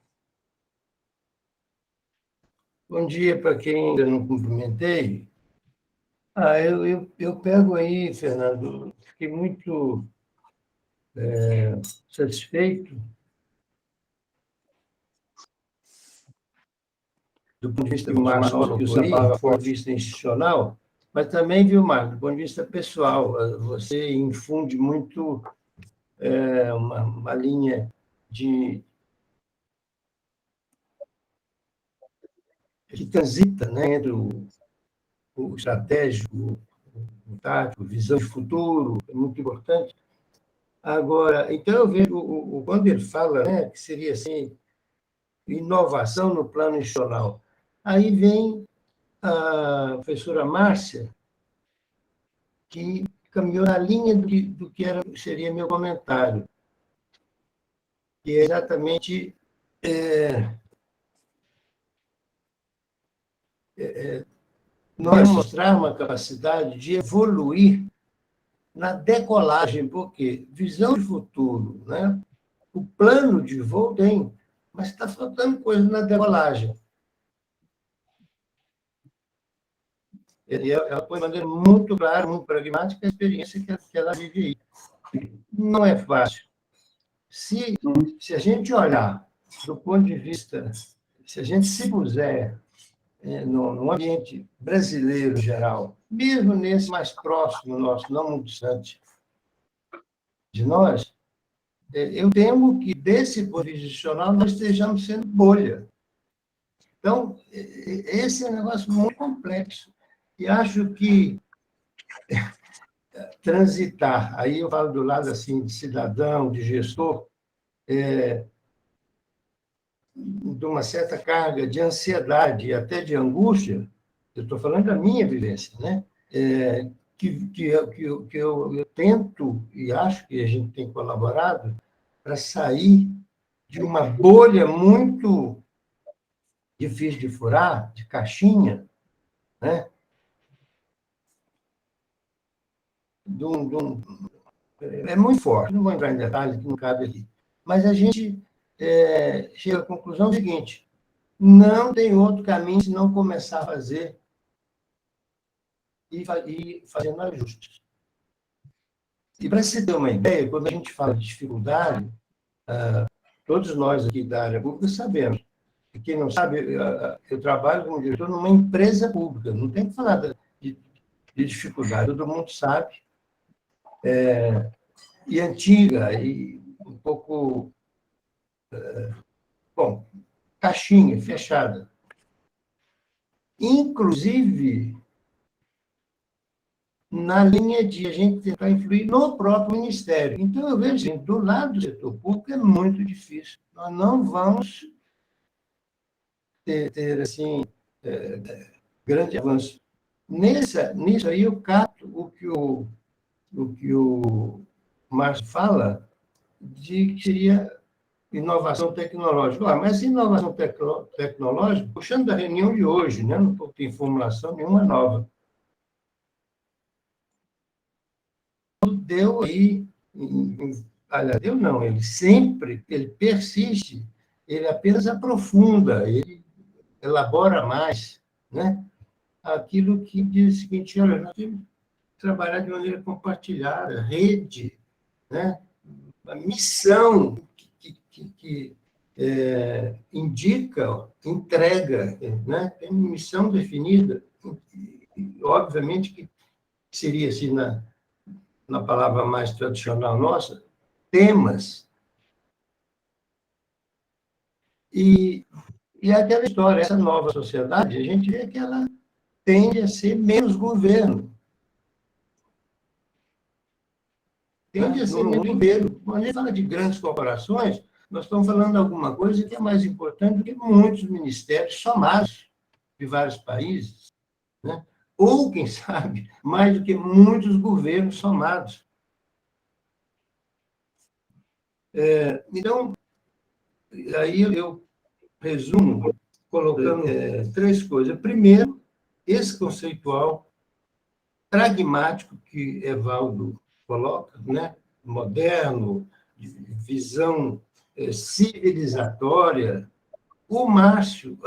Bom dia para quem ainda não cumprimentei. Eu pego aí, Fernando, fiquei muito satisfeito do ponto de vista do Márcio, que você fala do ponto de vista institucional, mas também, viu, Márcio, do ponto de vista pessoal, você infunde muito uma linha que transita, né, entre o estratégico, o tático, visão de futuro, é muito importante. Agora, então eu vejo, quando ele fala, né, que seria assim, inovação no plano institucional, aí vem a professora Márcia, que caminhou na linha do que seria meu comentário, que é exatamente nós mostrar uma capacidade de evoluir na decolagem, porque visão de futuro, né? O plano de voo tem, mas está faltando coisa na decolagem. Ela põe de maneira muito clara, muito pragmática a experiência que ela vive aí. Não é fácil. Se a gente olhar do ponto de vista, se a gente se puser no ambiente brasileiro geral, mesmo nesse mais próximo nosso, não muito distante de nós, eu temo que, desse ponto de vista institucional, nós estejamos sendo bolha. Então, esse é um negócio muito complexo. E acho que transitar, aí eu falo do lado assim, de cidadão, de gestor, de uma certa carga de ansiedade e até de angústia, eu estou falando da minha vivência, né? Que eu tento, e acho que a gente tem colaborado, para sair de uma bolha muito difícil de furar, de caixinha, né? É muito forte, não vou entrar em detalhes, que não cabe aqui. Mas a gente chega à conclusão seguinte: não tem outro caminho se não começar a fazer e fazendo ajustes. E para se ter uma ideia, quando a gente fala de dificuldade, todos nós aqui da área pública sabemos. E quem não sabe, eu trabalho como diretor numa empresa pública, não tem que falar de dificuldade, todo mundo sabe. E antiga, e um pouco, caixinha, fechada. Inclusive, na linha de a gente tentar influir no próprio Ministério. Então, eu vejo assim, do lado do setor público é muito difícil. Nós não vamos ter assim, grande avanço. Nisso aí, eu capto o que o Márcio fala, de que seria inovação tecnológica. Mas inovação tecnológica, puxando da reunião de hoje, né? Não tem formulação nenhuma nova. deu aí, aliás, deu não, ele persiste, ele apenas aprofunda, ele elabora mais, né? Aquilo que diz o seguinte, olha, nós temos que trabalhar de maneira compartilhada, rede, né? A missão que indica, entrega, né? Tem uma missão definida, obviamente que seria assim, na palavra mais tradicional nossa, temas. E aquela história, essa nova sociedade, a gente vê que ela tende a ser menos governo. Tende a ser menos governo. Quando a gente fala de grandes corporações, nós estamos falando de alguma coisa que é mais importante do que muitos ministérios somados de vários países, né? Ou, quem sabe, mais do que muitos governos somados. Então, aí eu resumo colocando 3 coisas. Primeiro, esse conceitual pragmático que Evaldo coloca, né? Moderno, de visão civilizatória. O Márcio,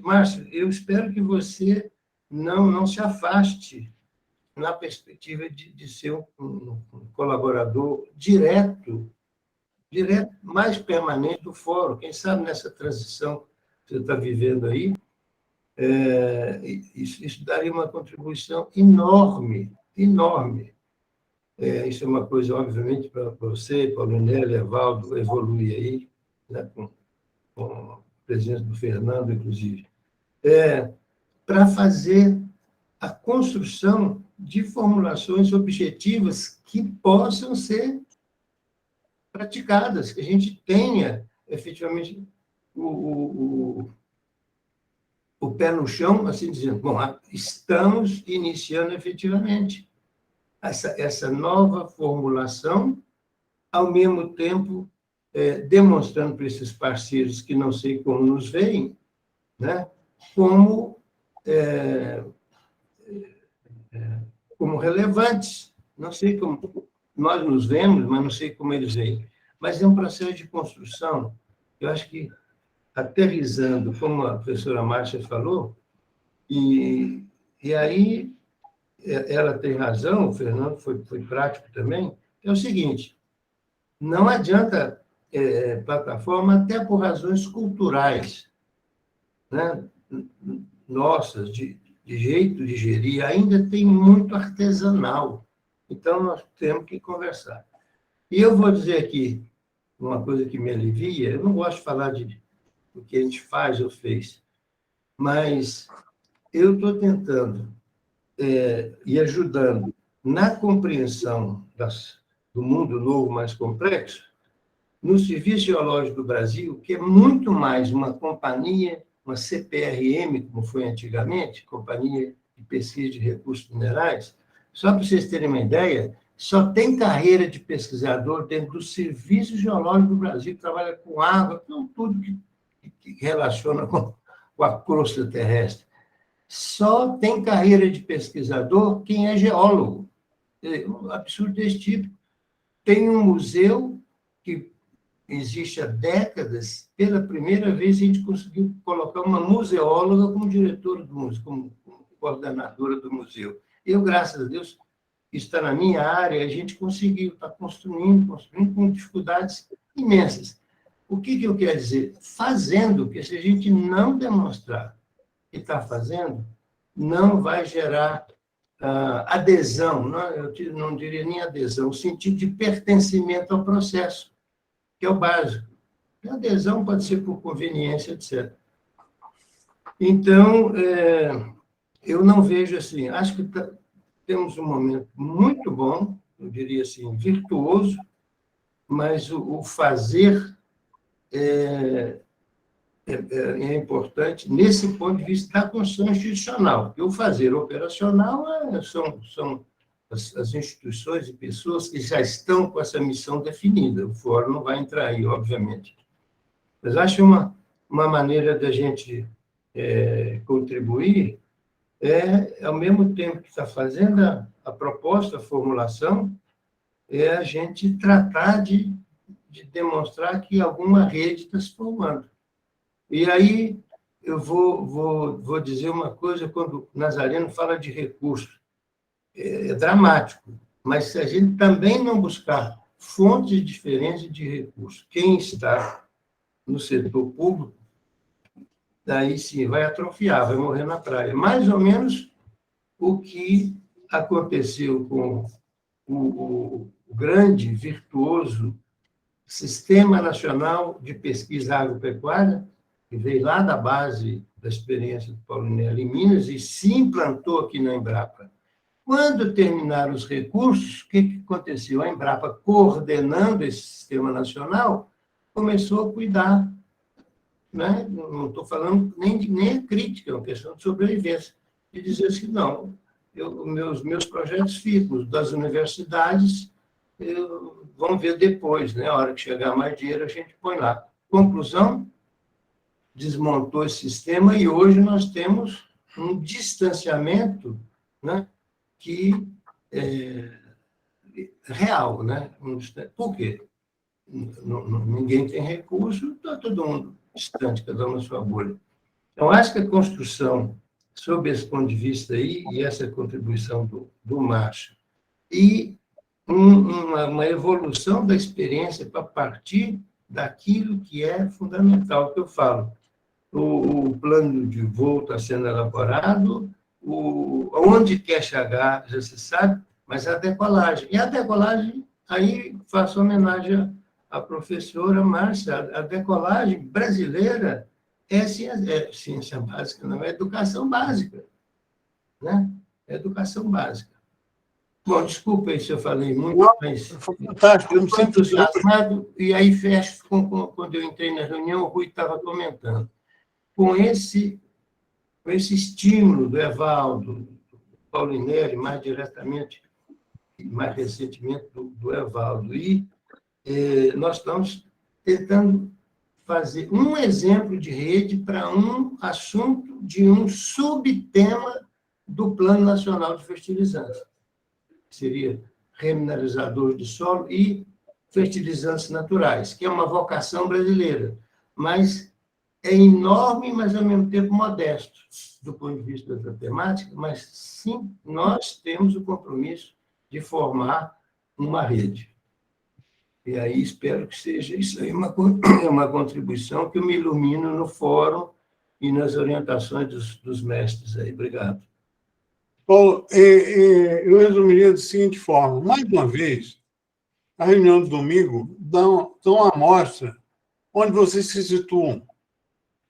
Márcio, eu espero que você não se afaste na perspectiva de ser um colaborador direto, mais permanente do fórum. Quem sabe nessa transição que você está vivendo aí, isso daria uma contribuição enorme, enorme. Isso é uma coisa, obviamente, para você, Paulinelli, Evaldo, evoluir aí, né, com a presença do Fernando, inclusive, para fazer a construção de formulações objetivas que possam ser praticadas, que a gente tenha, efetivamente, o pé no chão, assim dizendo, bom, estamos iniciando efetivamente essa nova formulação, ao mesmo tempo demonstrando para esses parceiros que não sei como nos veem, né, como relevantes. Não sei como nós nos vemos, mas não sei como eles veem. Mas é um processo de construção. Eu acho que, aterrissando, como a professora Márcia falou, e aí ela tem razão, o Fernando foi prático também, é o seguinte, não adianta plataforma até por razões culturais, né? Nossas, de jeito de gerir, ainda tem muito artesanal. Então, nós temos que conversar. E eu vou dizer aqui uma coisa que me alivia, eu não gosto de falar do que a gente faz ou fez, mas eu estou tentando e ajudando na compreensão do mundo novo mais complexo, no Serviço Geológico do Brasil, que é muito mais uma companhia, uma CPRM, como foi antigamente, Companhia de Pesquisa de Recursos Minerais. Só para vocês terem uma ideia, só tem carreira de pesquisador dentro do Serviço Geológico do Brasil, que trabalha com água, com tudo que relaciona com a crosta terrestre. Só tem carreira de pesquisador quem é geólogo. É um absurdo desse tipo. Tem um museu que existe há décadas, pela primeira vez a gente conseguiu colocar uma museóloga como diretora do museu, como coordenadora do museu. Eu, graças a Deus, está na minha área, a gente conseguiu, está construindo com dificuldades imensas. O que eu quero dizer? Fazendo, porque se a gente não demonstrar que está fazendo, não vai gerar adesão, eu não diria nem adesão, o sentido de pertencimento ao processo, que é o básico. A adesão pode ser por conveniência, etc. Então, eu não vejo assim, acho que temos um momento muito bom, eu diria assim, virtuoso, mas o fazer é importante nesse ponto de vista da construção institucional. E o fazer operacional são as instituições e pessoas que já estão com essa missão definida. O fórum não vai entrar aí, obviamente. Mas acho uma maneira da gente contribuir ao mesmo tempo que está fazendo a proposta, a formulação, é a gente tratar de demonstrar que alguma rede está se formando. E aí eu vou dizer uma coisa, quando o Nazareno fala de recursos, é dramático, mas se a gente também não buscar fontes diferentes de recursos, quem está no setor público, daí sim vai atrofiar, vai morrer na praia. Mais ou menos o que aconteceu com o grande, virtuoso Sistema Nacional de Pesquisa Agropecuária, que veio lá da base da experiência do Paulo Nelly em Minas e se implantou aqui na Embrapa. Quando terminaram os recursos, o que aconteceu? A Embrapa, coordenando esse Sistema Nacional, começou a cuidar, né? Não estou falando nem a crítica, é uma questão de sobrevivência, de dizer assim, não, meus projetos ficam, das universidades, vamos ver depois, né? A hora que chegar mais dinheiro, a gente põe lá. Conclusão, desmontou esse sistema e hoje nós temos um distanciamento, né? Que é real, né? Por quê? Ninguém tem recurso, está todo mundo distante, cada um na sua bolha. Então, acho que a construção, sob esse ponto de vista aí, e essa contribuição do Márcio, e uma evolução da experiência para partir daquilo que é fundamental, que eu falo. O plano de voo está sendo elaborado, onde quer chegar, já se sabe, mas a decolagem. E a decolagem, aí faço homenagem à professora Márcia, a decolagem brasileira é ciência básica, não é educação básica. Né? É educação básica. Bom, desculpa aí se eu falei muito, mas foi fantástico, eu como estou sempre. entusiasmado, e aí fecho quando eu entrei na reunião, o Rui estava comentando. Com esse estímulo do Evaldo, do Paulinelli, mais diretamente, mais recentemente do Evaldo, e nós estamos tentando fazer um exemplo de rede para um assunto de um subtema do Plano Nacional de Fertilizantes. Seria remineralizador de solo e fertilizantes naturais, que é uma vocação brasileira, mas é enorme, mas ao mesmo tempo modesto, do ponto de vista da temática, mas sim, nós temos o compromisso de formar uma rede. E aí espero que seja isso aí uma contribuição que eu me ilumino no fórum e nas orientações dos mestres aí. Obrigado. Paulo, eu resumiria da seguinte forma. Mais uma vez, a reunião de domingo dá uma amostra onde vocês se situam.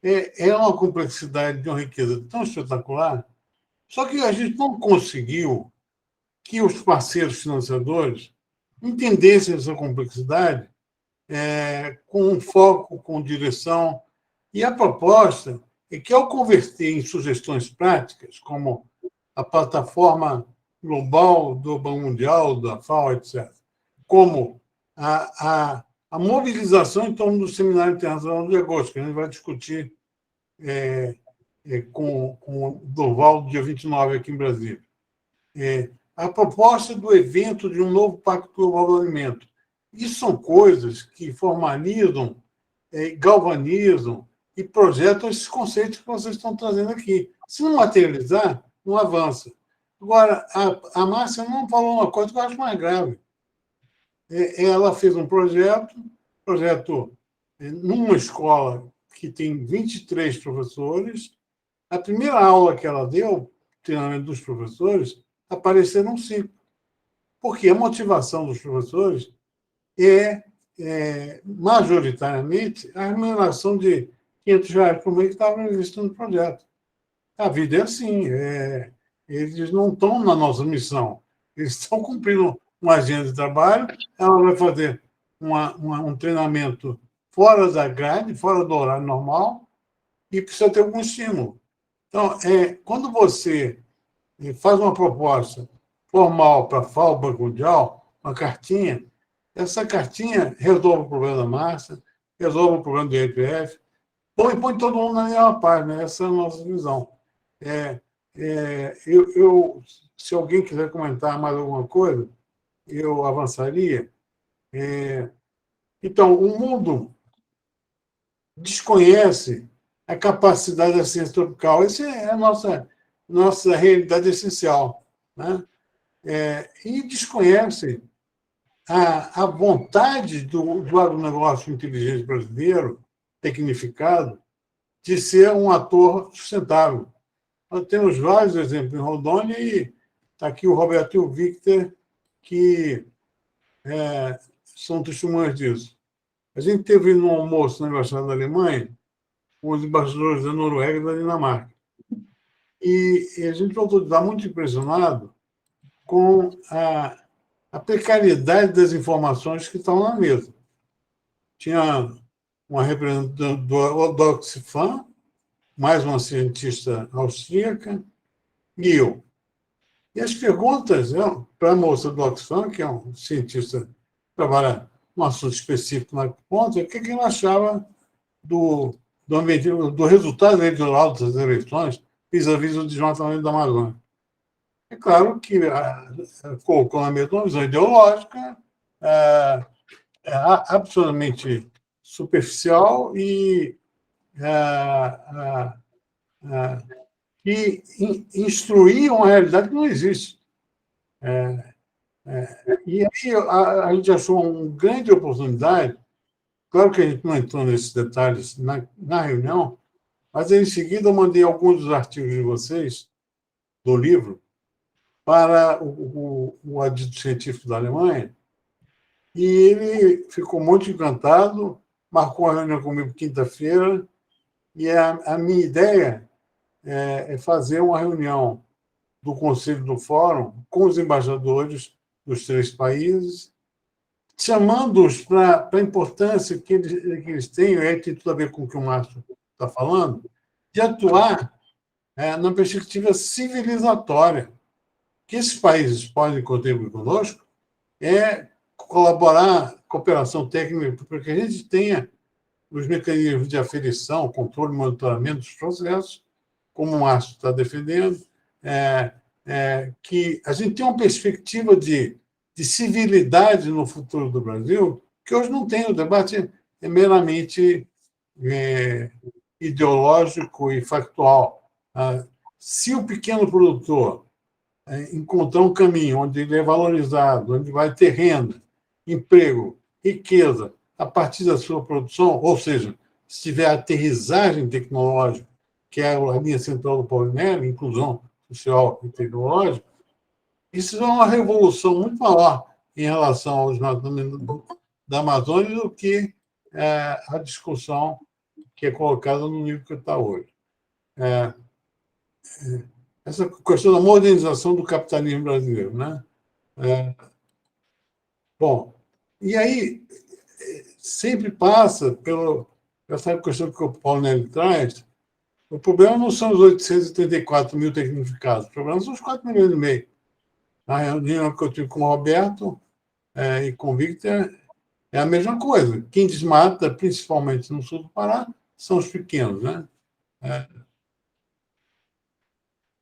É uma complexidade de uma riqueza tão espetacular, só que a gente não conseguiu que os parceiros financiadores entendessem essa complexidade com foco, com direção. E a proposta é que, ao converter em sugestões práticas, como a plataforma global do Banco Mundial, da FAO, etc., como a mobilização em torno do Seminário Internacional de Agosto, que a gente vai discutir com o Durval, dia 29, aqui em Brasília. A proposta do evento de um novo Pacto Global do Alimento. Isso são coisas que formalizam, galvanizam e projetam esses conceitos que vocês estão trazendo aqui. Se não materializar, não avança. Agora, a Márcia não falou uma coisa que eu acho mais grave. Ela fez um projeto numa escola que tem 23 professores. A primeira aula que ela deu, treinamento dos professores, apareceram 5. Porque a motivação dos professores é majoritariamente, a remuneração de R$500 por mês que estava investindo no projeto. A vida é assim. Eles não estão na nossa missão. Eles estão cumprindo uma agenda de trabalho. Ela vai fazer um treinamento fora da grade, fora do horário normal, e precisa ter algum estímulo. Então, quando você faz uma proposta formal para a FAO, Banco Mundial, uma cartinha, essa cartinha resolve o problema da massa, resolve o problema do IPF, põe todo mundo na mesma página. Essa é a nossa visão. Se alguém quiser comentar mais alguma coisa, eu avançaria. Então, o mundo desconhece a capacidade da ciência tropical. Essa é a nossa realidade essencial, né? E desconhece a vontade do agronegócio inteligente brasileiro, tecnificado, de ser um ator sustentável. Nós temos vários exemplos em Rondônia e está aqui o Roberto e o Victor, que são testemunhas disso. A gente teve num almoço na Embaixada da Alemanha com os embaixadores da Noruega e da Dinamarca. E a gente voltou de lá muito impressionado com a precariedade das informações que estão na mesa. Tinha uma representante do Oxfam, mais uma cientista austríaca, e eu. E as perguntas para a moça do Oxfam, que é um cientista que trabalha num assunto específico na ponta, o que ela achava do resultado eleitoral das eleições vis-à-vis do desmatamento da Amazônia. É claro que colocou na mesma visão ideológica, absolutamente superficial e que instruía uma realidade que não existe. E aí a gente achou uma grande oportunidade. Claro que a gente não entrou nesses detalhes na reunião, mas em seguida eu mandei alguns dos artigos de vocês, do livro, para o adito científico da Alemanha, e ele ficou muito encantado, marcou uma reunião comigo quinta-feira, e a minha ideia é fazer uma reunião do Conselho do Fórum com os embaixadores dos 3 países, chamando-os para a importância que eles têm, e aí tem tudo a ver com o que o Márcio está falando, de atuar na perspectiva civilizatória. Que esses países podem contribuir conosco colaborar, cooperação técnica, para que a gente tenha os mecanismos de aferição, controle e monitoramento dos processos, como o Márcio está defendendo, que a gente tenha uma perspectiva de civilidade no futuro do Brasil, que hoje não tem. O debate é meramente ideológico e factual. Se o pequeno produtor encontrar um caminho onde ele é valorizado, onde vai ter renda, emprego, riqueza, a partir da sua produção, ou seja, se tiver aterrissagem tecnológica, que é a linha central do Paulo Nery, inclusão social e tecnológica, isso é uma revolução muito maior em relação aos desmatamentos da Amazônia do que a discussão que é colocada no nível que está hoje. Essa questão da modernização do capitalismo brasileiro, né? Bom, e aí sempre passa pela essa questão que o Paulo Nery traz. O problema não são os 834 mil tecnificados, o problema são os 4,5 milhões. Na reunião que eu tive com o Roberto e com o Victor, é a mesma coisa. Quem desmata, principalmente no sul do Pará, são os pequenos, né?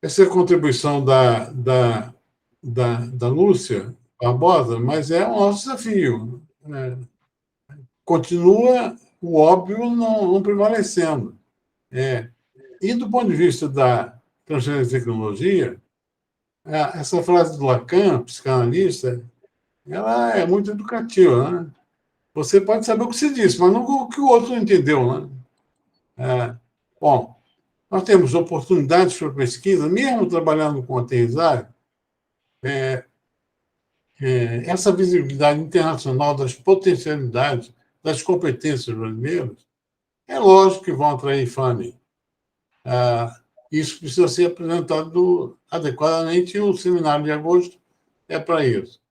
Essa é a contribuição da Lúcia Barbosa, mas é um nosso desafio. Continua o óbvio não prevalecendo. E, do ponto de vista da transferência de tecnologia, essa frase do Lacan, psicanalista, ela é muito educativa, né? Você pode saber o que se disse, mas não o que o outro não entendeu, né? Bom, nós temos oportunidades para pesquisa, mesmo trabalhando com aterrissagem, essa visibilidade internacional das potencialidades, das competências brasileiras, é lógico que vão atrair funding. Isso precisa ser apresentado adequadamente, e o seminário de agosto é para isso.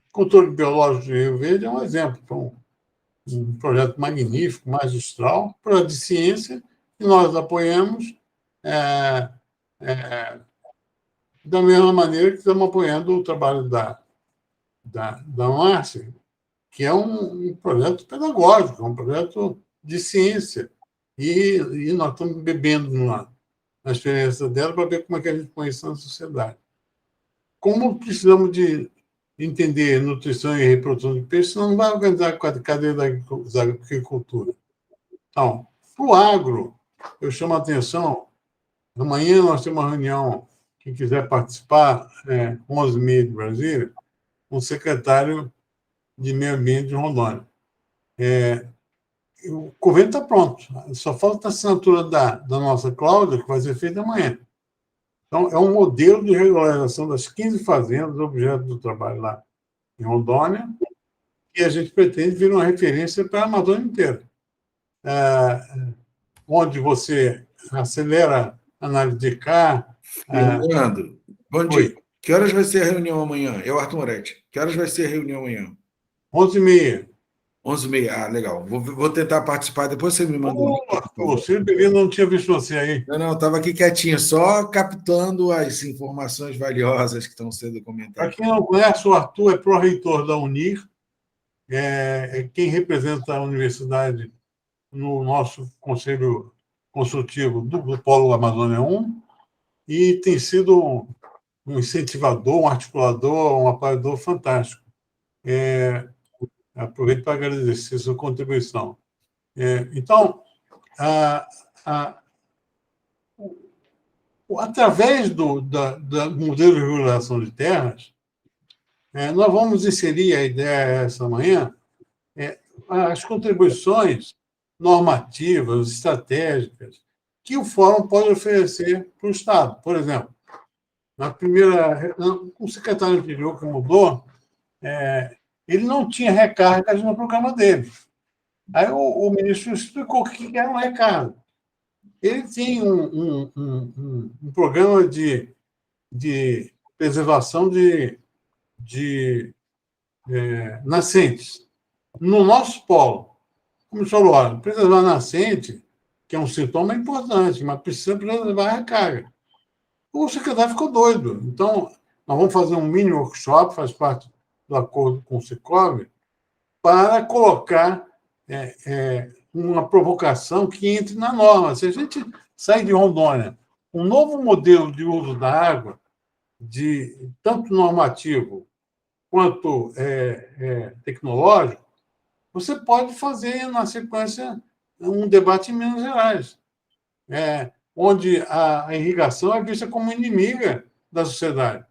O controle biológico de Rio Verde é um exemplo, um projeto magnífico, magistral, projeto de ciência, e nós apoiamos da mesma maneira que estamos apoiando o trabalho da Márcia, que é um projeto pedagógico, um projeto de ciência, e nós estamos bebendo na experiência dela para ver como é que a gente põe isso na sociedade. Como precisamos de entender nutrição e reprodução de peixe, senão não vai organizar a cadeia da agricultura. Então, para o agro, eu chamo a atenção, amanhã nós temos uma reunião, quem quiser participar, 11h30 de Brasília, com o secretário de Meio Ambiente de Rondônia. O convênio está pronto, só falta a assinatura da nossa Cláudia, que vai ser feita amanhã. Então, é um modelo de regularização das 15 fazendas, objeto do trabalho lá em Rondônia, e a gente pretende vir uma referência para a Amazônia inteira, onde você acelera a análise de cá. Fernando, bom dia. Oi. Que horas vai ser a reunião amanhã? Eu, Arthur Moretti. Que horas vai ser a reunião amanhã? 11h30. 11h30. Ah, legal. Vou tentar participar. Depois você me manda. Você não tinha visto você aí. Não, estava aqui quietinho, só captando as informações valiosas que estão sendo comentadas. Para quem não conhece, o Arthur é pró-reitor da Unir, é quem representa a universidade no nosso conselho consultivo do Polo Amazônia 1, e tem sido um incentivador, um articulador, um apoiador fantástico. Aproveito para agradecer a sua contribuição. Então, através do modelo de regulação de terras, nós vamos inserir a ideia essa manhã, as contribuições normativas, estratégicas, que o Fórum pode oferecer para o Estado. Por exemplo, o secretário anterior que mudou, ele não tinha recargas no programa dele. Aí o ministro explicou o que era um recarga. Ele tem um programa de preservação de nascentes. No nosso polo, como o senhor falou, olha, preservar nascente, que é um sintoma importante, mas precisa preservar a recarga. O secretário ficou doido. Então, nós vamos fazer um mini workshop, faz parte do acordo com o Sicob, para colocar uma provocação que entre na norma. Se a gente sair de Rondônia, um novo modelo de uso da água, tanto normativo quanto tecnológico, você pode fazer, na sequência, um debate em Minas Gerais, onde a irrigação é vista como inimiga da sociedade.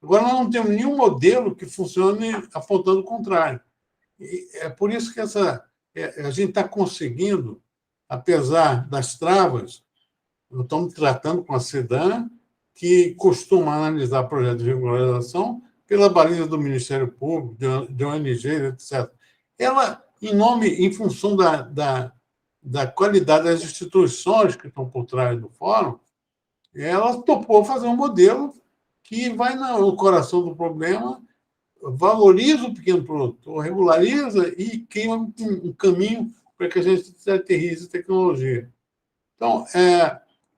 Agora, nós não temos nenhum modelo que funcione apontando o contrário. E é por isso que a gente está conseguindo, apesar das travas, nós estamos tratando com a SEDAN, que costuma analisar projetos de regularização pela baliza do Ministério Público, de ONGs, etc. Ela, em função da qualidade das instituições que estão por trás do Fórum, ela topou fazer um modelo que vai no coração do problema, valoriza o pequeno produtor, regulariza e cria um caminho para que a gente aterrize a tecnologia. Então,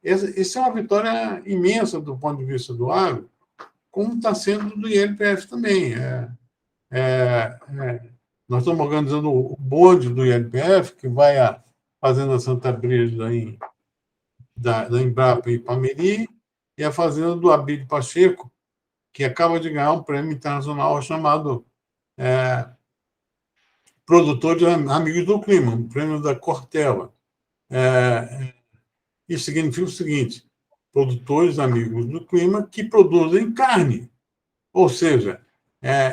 essa é uma vitória imensa do ponto de vista do agro, como está sendo do ILPF também. Nós estamos organizando o bonde do ILPF, que vai à Fazenda Santa Brígida, da Embrapa em Ipameri, e a Fazenda do Abílio Pacheco, que acaba de ganhar um prêmio internacional chamado Produtor de Amigos do Clima, um prêmio da Corteva. Isso significa o seguinte: produtores amigos do clima que produzem carne. Ou seja,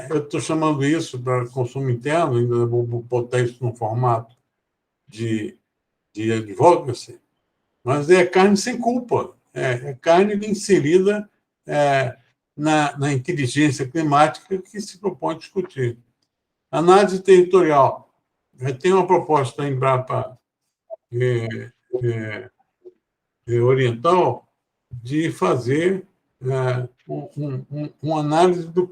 eu estou chamando isso para consumo interno, ainda vou botar isso no formato de advocacy, mas é carne sem culpa, é carne inserida na inteligência climática que se propõe discutir. Análise territorial. Tem uma proposta da Embrapa Oriental de fazer uma análise do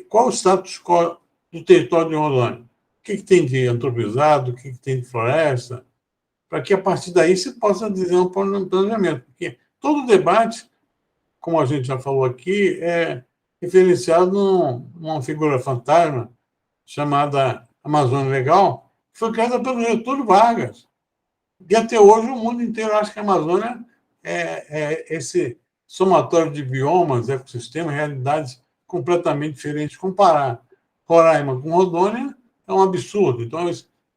qual o status quo do território de Rondônia. O que tem de antropizado, o que tem de floresta, para que, a partir daí, se possa dizer um planejamento. Porque todo debate, como a gente já falou aqui, é referenciado numa figura fantasma chamada Amazônia Legal, que foi criada pelo Getúlio Vargas. E até hoje o mundo inteiro acha que a Amazônia é esse somatório de biomas, ecossistemas, realidades completamente diferentes com o Pará. Roraima com Rondônia é um absurdo. Então,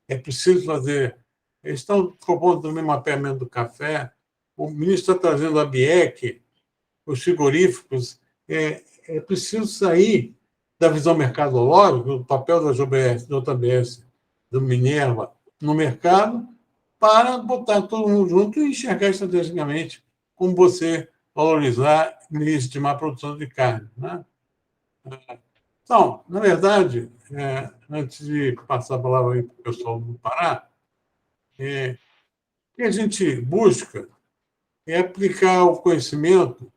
é preciso fazer. Eles estão propondo também mapeamento do café. O ministro está trazendo a BIEC, os frigoríficos. É preciso sair da visão mercadológica, do papel da JBS, da JBS, do Minerva no mercado, para botar todo mundo junto e enxergar estrategicamente como você valorizar e legitimar a produção de carne, né? Então, na verdade, antes de passar a palavra aí para o pessoal do Pará, o que a gente busca é aplicar o conhecimento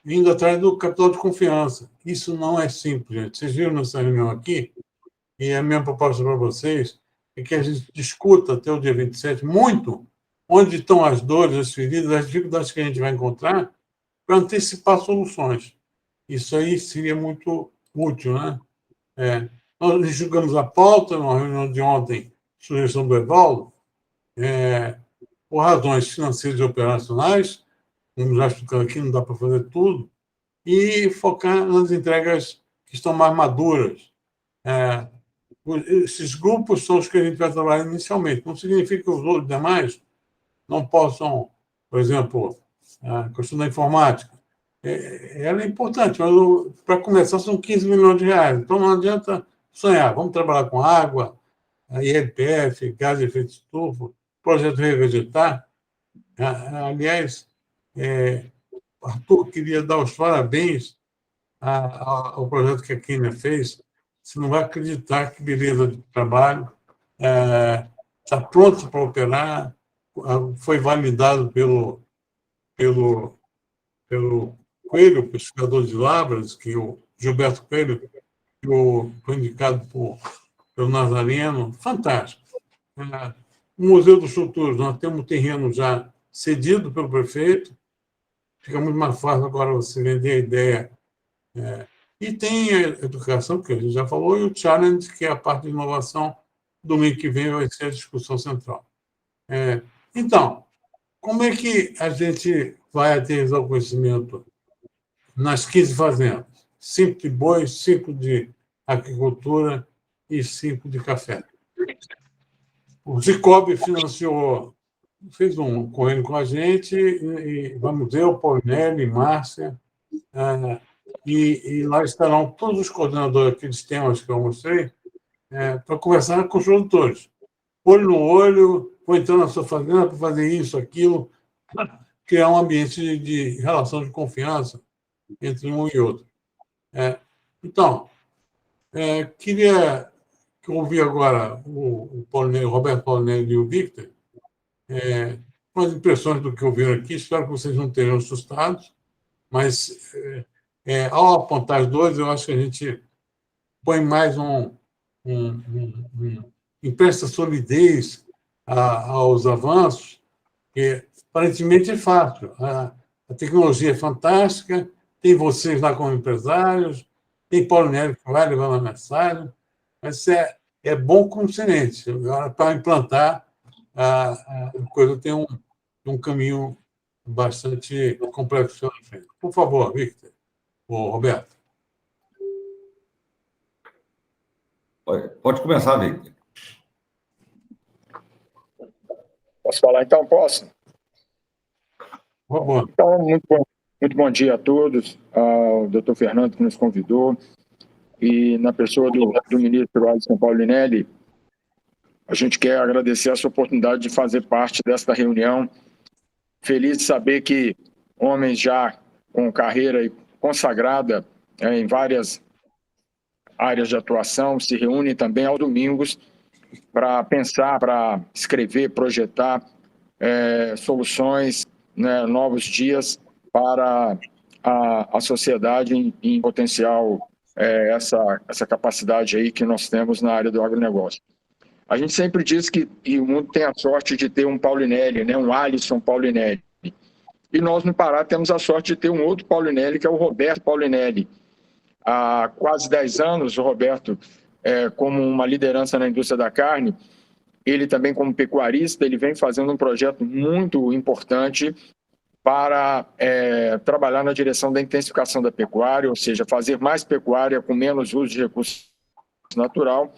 indo atrás do capital de confiança. Isso não é simples, gente. Vocês viram nessa reunião aqui, e a minha proposta para vocês é que a gente discuta até o dia 27 muito onde estão as dores, as feridas, as dificuldades que a gente vai encontrar para antecipar soluções. Isso aí seria muito útil, né? Nós julgamos a pauta na reunião de ontem, sugestão do Evaldo, por razões financeiras e operacionais, como já explicando aqui, não dá para fazer tudo, e focar nas entregas que estão mais maduras. Esses grupos são os que a gente vai trabalhar inicialmente. Não significa que os outros demais não possam, por exemplo, a questão da informática. Ela é importante, mas para começar são 15 milhões de reais. Então não adianta sonhar. Vamos trabalhar com água, a ILPF, gás de efeito estufa, projeto Revegetar. Aliás, Arthur, queria dar os parabéns ao projeto que a Quênia fez. Você não vai acreditar que beleza de trabalho. Está pronto para operar, foi validado pelo Coelho, pesquisador de Lavras, que o Gilberto Coelho, que foi indicado pelo Nazareno. Fantástico. O Museu dos Futuros, nós temos um terreno já cedido pelo prefeito, fica muito mais fácil agora você vender a ideia. E tem a educação, que a gente já falou, e o challenge, que é a parte de inovação. Domingo que vem vai ser a discussão central. Então, como é que a gente vai aterrissar o conhecimento nas 15 fazendas? 5 de bois, 5 de agricultura e 5 de café. O Cicobi financiou, fez um convênio com a gente, e vamos ver o Paulinelli, Márcia, e lá estarão todos os coordenadores daqueles temas que eu mostrei, para conversar com os produtores. Olho no olho, vou entrar na sua fazenda para fazer isso, aquilo, criar um ambiente de relação de confiança entre um e outro. Então, queria ouvir agora o Roberto Paulinelli e o Victor, com as impressões do que ouviram aqui. Espero que vocês não tenham assustados, mas, ao apontar os dois, eu acho que a gente põe mais empresta solidez aos avanços, que aparentemente é fácil. A tecnologia é fantástica, tem vocês lá como empresários, tem Paulinelli que vai levando a mensagem, mas é bom como semente. Para implantar, a coisa tem um caminho bastante complexo pela frente. Por favor, Victor, ou Roberto. Pode começar, Victor. Posso falar então? Posso? Por favor. Então, muito bom dia a todos, ao doutor Fernando que nos convidou, e na pessoa do ministro Alisson Paulinelli, a gente quer agradecer essa oportunidade de fazer parte desta reunião. Feliz de saber que homens já com carreira consagrada em várias áreas de atuação se reúnem também aos domingos para pensar, para escrever, projetar soluções, né, novos dias para a sociedade em potencial essa capacidade aí que nós temos na área do agronegócio. A gente sempre diz que o mundo tem a sorte de ter um Paulinelli, né, um Alisson Paulinelli. E nós, no Pará, temos a sorte de ter um outro Paulinelli, que é o Roberto Paulinelli. Há quase 10 anos, o Roberto, como uma liderança na indústria da carne, ele também como pecuarista, ele vem fazendo um projeto muito importante para trabalhar na direção da intensificação da pecuária, ou seja, fazer mais pecuária com menos uso de recursos natural.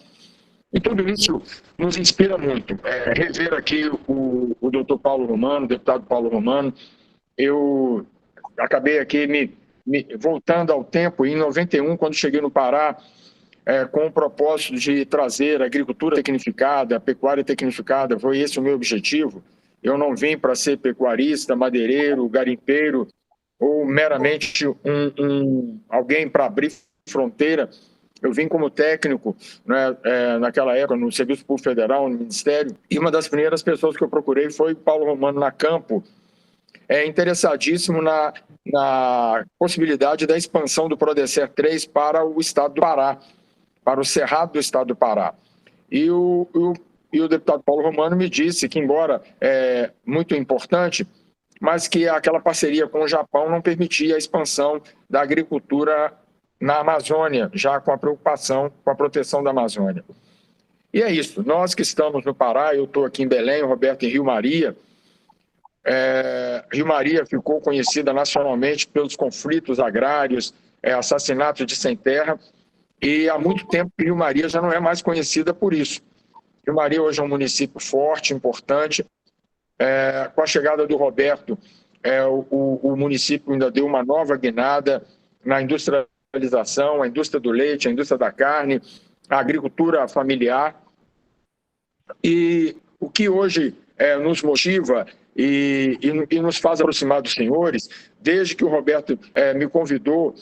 E tudo isso nos inspira muito. Rever aqui o doutor Paulo Romano, o deputado Paulo Romano, eu acabei aqui voltando ao tempo, em 91, quando cheguei no Pará, com o propósito de trazer a agricultura tecnificada, a pecuária tecnificada, foi esse o meu objetivo. Eu não vim para ser pecuarista, madeireiro, garimpeiro, ou meramente alguém para abrir fronteira. Eu vim como técnico, né, naquela época, no Serviço Público Federal, no Ministério, e uma das primeiras pessoas que eu procurei foi o Paulo Romano na Campo, interessadíssimo na possibilidade da expansão do Prodecer 3 para o estado do Pará, para o Cerrado do estado do Pará. E o deputado Paulo Romano me disse que, embora muito importante, mas que aquela parceria com o Japão não permitia a expansão da agricultura na Amazônia, já com a preocupação com a proteção da Amazônia. E é isso, nós que estamos no Pará, eu estou aqui em Belém, o Roberto em Rio Maria. Rio Maria ficou conhecida nacionalmente pelos conflitos agrários, assassinatos de sem terra, e há muito tempo que Rio Maria já não é mais conhecida por isso. Rio Maria hoje é um município forte, importante. Com a chegada do Roberto, o município ainda deu uma nova guinada na industrialização, a indústria do leite, a indústria da carne, a agricultura familiar. E o que hoje nos motiva e nos faz aproximar dos senhores, desde que o Roberto me convidou,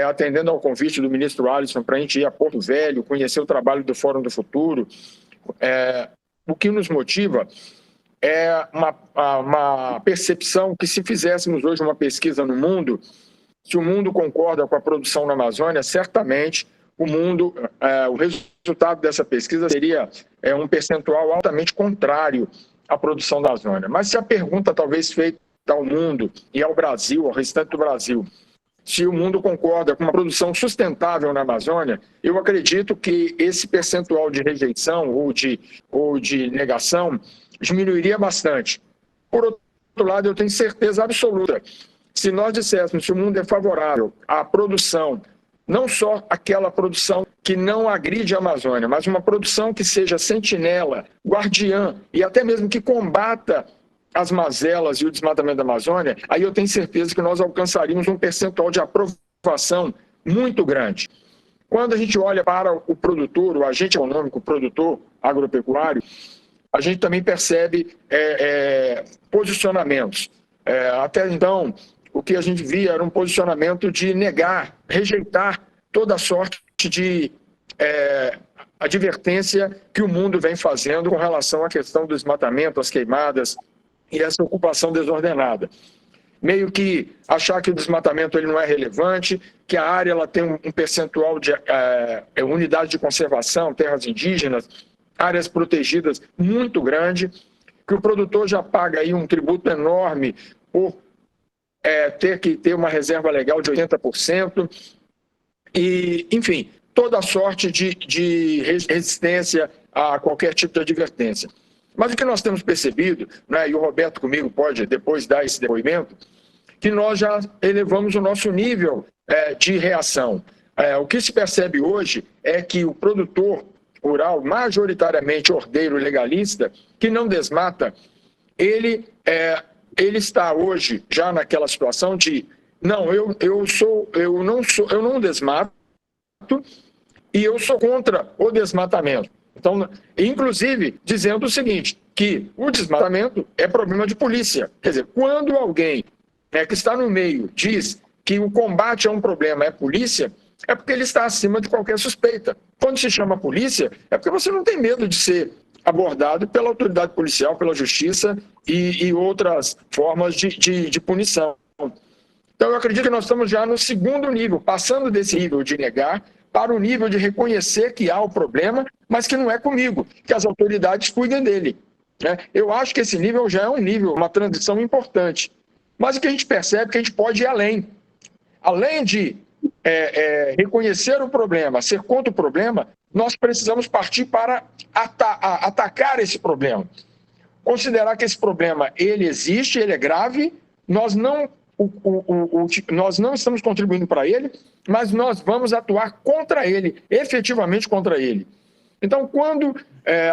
atendendo ao convite do ministro Alisson, para a gente ir a Porto Velho, conhecer o trabalho do Fórum do Futuro, o que nos motiva é uma percepção que, se fizéssemos hoje uma pesquisa no mundo, se o mundo concorda com a produção na Amazônia, certamente o resultado dessa pesquisa seria um percentual altamente contrário à produção da Amazônia. Mas se a pergunta talvez feita ao mundo e ao Brasil, ao restante do Brasil, se o mundo concorda com uma produção sustentável na Amazônia, eu acredito que esse percentual de rejeição ou de negação diminuiria bastante. Por outro lado, eu tenho certeza absoluta, se nós disséssemos que o mundo é favorável à produção, não só aquela produção que não agride a Amazônia, mas uma produção que seja sentinela, guardiã e até mesmo que combata as mazelas e o desmatamento da Amazônia, aí eu tenho certeza que nós alcançaríamos um percentual de aprovação muito grande. Quando a gente olha para o produtor, o agente econômico, o produtor agropecuário, a gente também percebe posicionamentos. Até então, o que a gente via era um posicionamento de negar, rejeitar toda sorte de advertência que o mundo vem fazendo com relação à questão do desmatamento, às queimadas e essa ocupação desordenada. Meio que achar que o desmatamento ele não é relevante, que a área ela tem um percentual de unidade de conservação, terras indígenas, áreas protegidas muito grande, que o produtor já paga aí um tributo enorme por ter que ter uma reserva legal de 80%, e, enfim, toda sorte de resistência a qualquer tipo de advertência. Mas o que nós temos percebido, né, e o Roberto comigo pode depois dar esse depoimento, que nós já elevamos o nosso nível de reação. O que se percebe hoje é que o produtor rural, majoritariamente ordeiro e legalista, que não desmata, ele está hoje já naquela situação de não, eu não desmato e eu sou contra o desmatamento. Então, inclusive, dizendo o seguinte, que o desmatamento é problema de polícia. Quer dizer, quando alguém que está no meio diz que o combate a um problema é polícia, é porque ele está acima de qualquer suspeita. Quando se chama polícia, é porque você não tem medo de ser abordado pela autoridade policial, pela justiça e outras formas de punição. Então, eu acredito que nós estamos já no segundo nível, passando desse nível de negar para o nível de reconhecer que há o problema, mas que não é comigo, que as autoridades cuidem dele. Eu acho que esse nível já é um nível, uma transição importante. Mas o que a gente percebe é que a gente pode ir além. Além de reconhecer o problema, ser contra o problema, nós precisamos partir para atacar esse problema. Considerar que esse problema ele existe, ele é grave, nós não nós não estamos contribuindo para ele, mas nós vamos atuar contra ele, efetivamente contra ele. Então, quando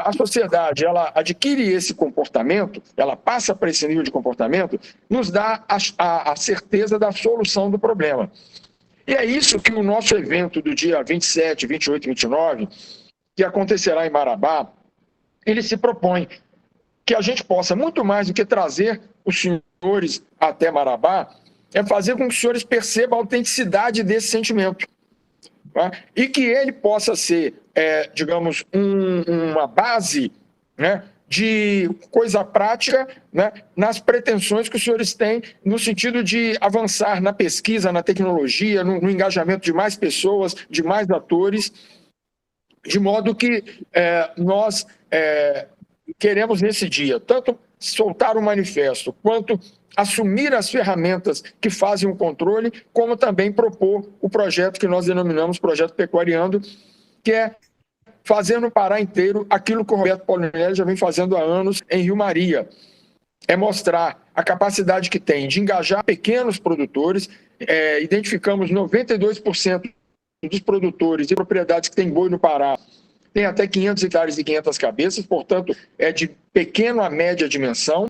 a sociedade ela adquire esse comportamento, ela passa para esse nível de comportamento, nos dá a certeza da solução do problema. E é isso que o nosso evento do dia 27, 28 e 29, que acontecerá em Marabá, ele se propõe que a gente possa, muito mais do que trazer os senhores até Marabá, é fazer com que os senhores percebam a autenticidade desse sentimento. Tá? E que ele possa ser, digamos, uma base, né, de coisa prática, né, nas pretensões que os senhores têm no sentido de avançar na pesquisa, na tecnologia, no engajamento de mais pessoas, de mais atores, de modo que nós queremos nesse dia tanto soltar o manifesto, quanto assumir as ferramentas que fazem o controle, como também propor o projeto que nós denominamos Projeto Pecuariando, que é fazer no Pará inteiro aquilo que o Roberto Paulinelli já vem fazendo há anos em Rio Maria. É mostrar a capacidade que tem de engajar pequenos produtores. Identificamos 92% dos produtores e propriedades que têm boi no Pará tem até 500 hectares e 500 cabeças, portanto, é de pequena a média dimensão.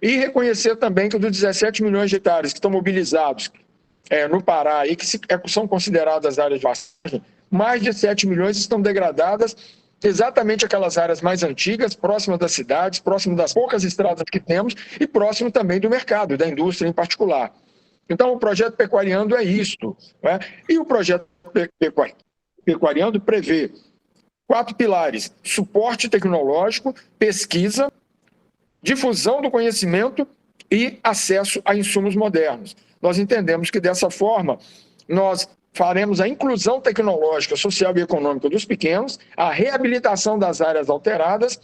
E reconhecer também que dos 17 milhões de hectares que estão mobilizados no Pará e que são consideradas áreas de pastagem, mais de 7 milhões estão degradadas, exatamente aquelas áreas mais antigas, próximas das cidades, próximas das poucas estradas que temos e próximo também do mercado, da indústria em particular. Então, o projeto Pecuariando é isto, né? E o projeto Pecuariando prevê 4 pilares: suporte tecnológico, pesquisa, difusão do conhecimento e acesso a insumos modernos. Nós entendemos que, dessa forma, nós faremos a inclusão tecnológica, social e econômica dos pequenos, a reabilitação das áreas alteradas,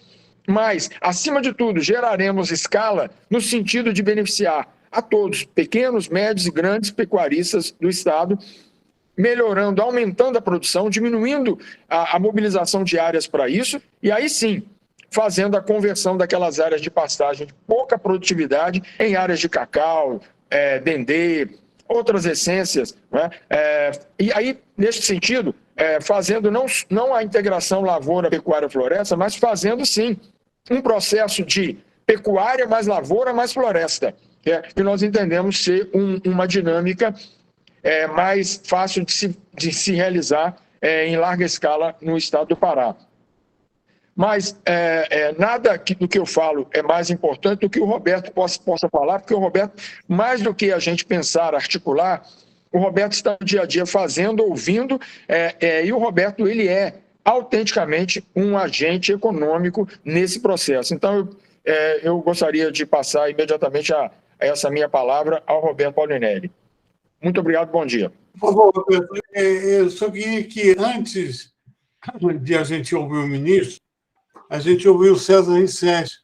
mas, acima de tudo, geraremos escala no sentido de beneficiar a todos, pequenos, médios e grandes pecuaristas do Estado, melhorando, aumentando a produção, diminuindo a mobilização de áreas para isso, e aí sim, fazendo a conversão daquelas áreas de pastagem de pouca produtividade em áreas de cacau, dendê, outras essências, né? E aí, nesse sentido, fazendo não a integração lavoura, pecuária, floresta, mas fazendo sim um processo de pecuária mais lavoura mais floresta, que nós entendemos ser uma dinâmica mais fácil de se realizar em larga escala no estado do Pará. Mas nada do que eu falo é mais importante do que o Roberto possa falar, porque o Roberto, mais do que a gente pensar, articular, o Roberto está no dia a dia fazendo, ouvindo, e o Roberto ele é autenticamente um agente econômico nesse processo. Então, eu gostaria de passar imediatamente a essa minha palavra ao Roberto Paulinelli. Muito obrigado, bom dia. Por favor, Roberto, eu só queria que, antes de a gente ouvir o ministro, a gente ouviu o César Rissetti.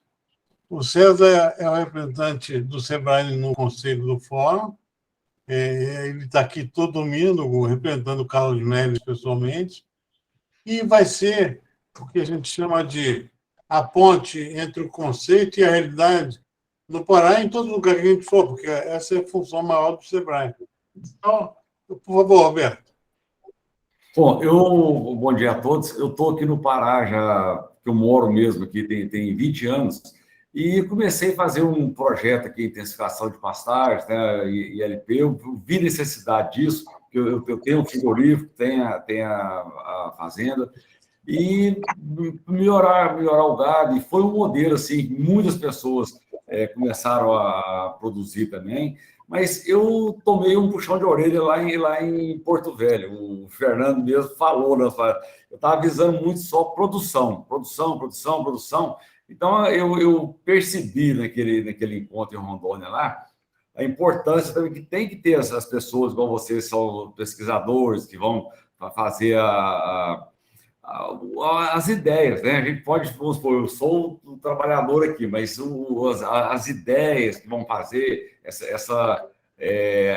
O César é o representante do SEBRAE no Conselho do Fórum. Ele está aqui todo domingo, representando o Carlos Melles pessoalmente. E vai ser o que a gente chama de a ponte entre o conceito e a realidade no Pará, em todo lugar que a gente for, porque essa é a função maior do SEBRAE. Então, por favor, Roberto. Bom, bom dia a todos. Eu estou aqui no Pará já, que eu moro mesmo aqui, tem 20 anos, e comecei a fazer um projeto aqui, intensificação de pastagens, né, e LP. Eu vi necessidade disso, porque eu tenho um frigorífico, tenho a fazenda, e melhorar o gado, e foi um modelo, assim, muitas pessoas começaram a produzir também, mas eu tomei um puxão de orelha lá em Porto Velho. O Fernando mesmo falou, né? Eu estava visando muito só produção. Então, eu percebi naquele encontro em Rondônia lá, a importância também que tem que ter essas pessoas, igual vocês, são pesquisadores, que vão fazer as ideias, né? A gente pode, vamos supor, eu sou um trabalhador aqui, mas as ideias que vão fazer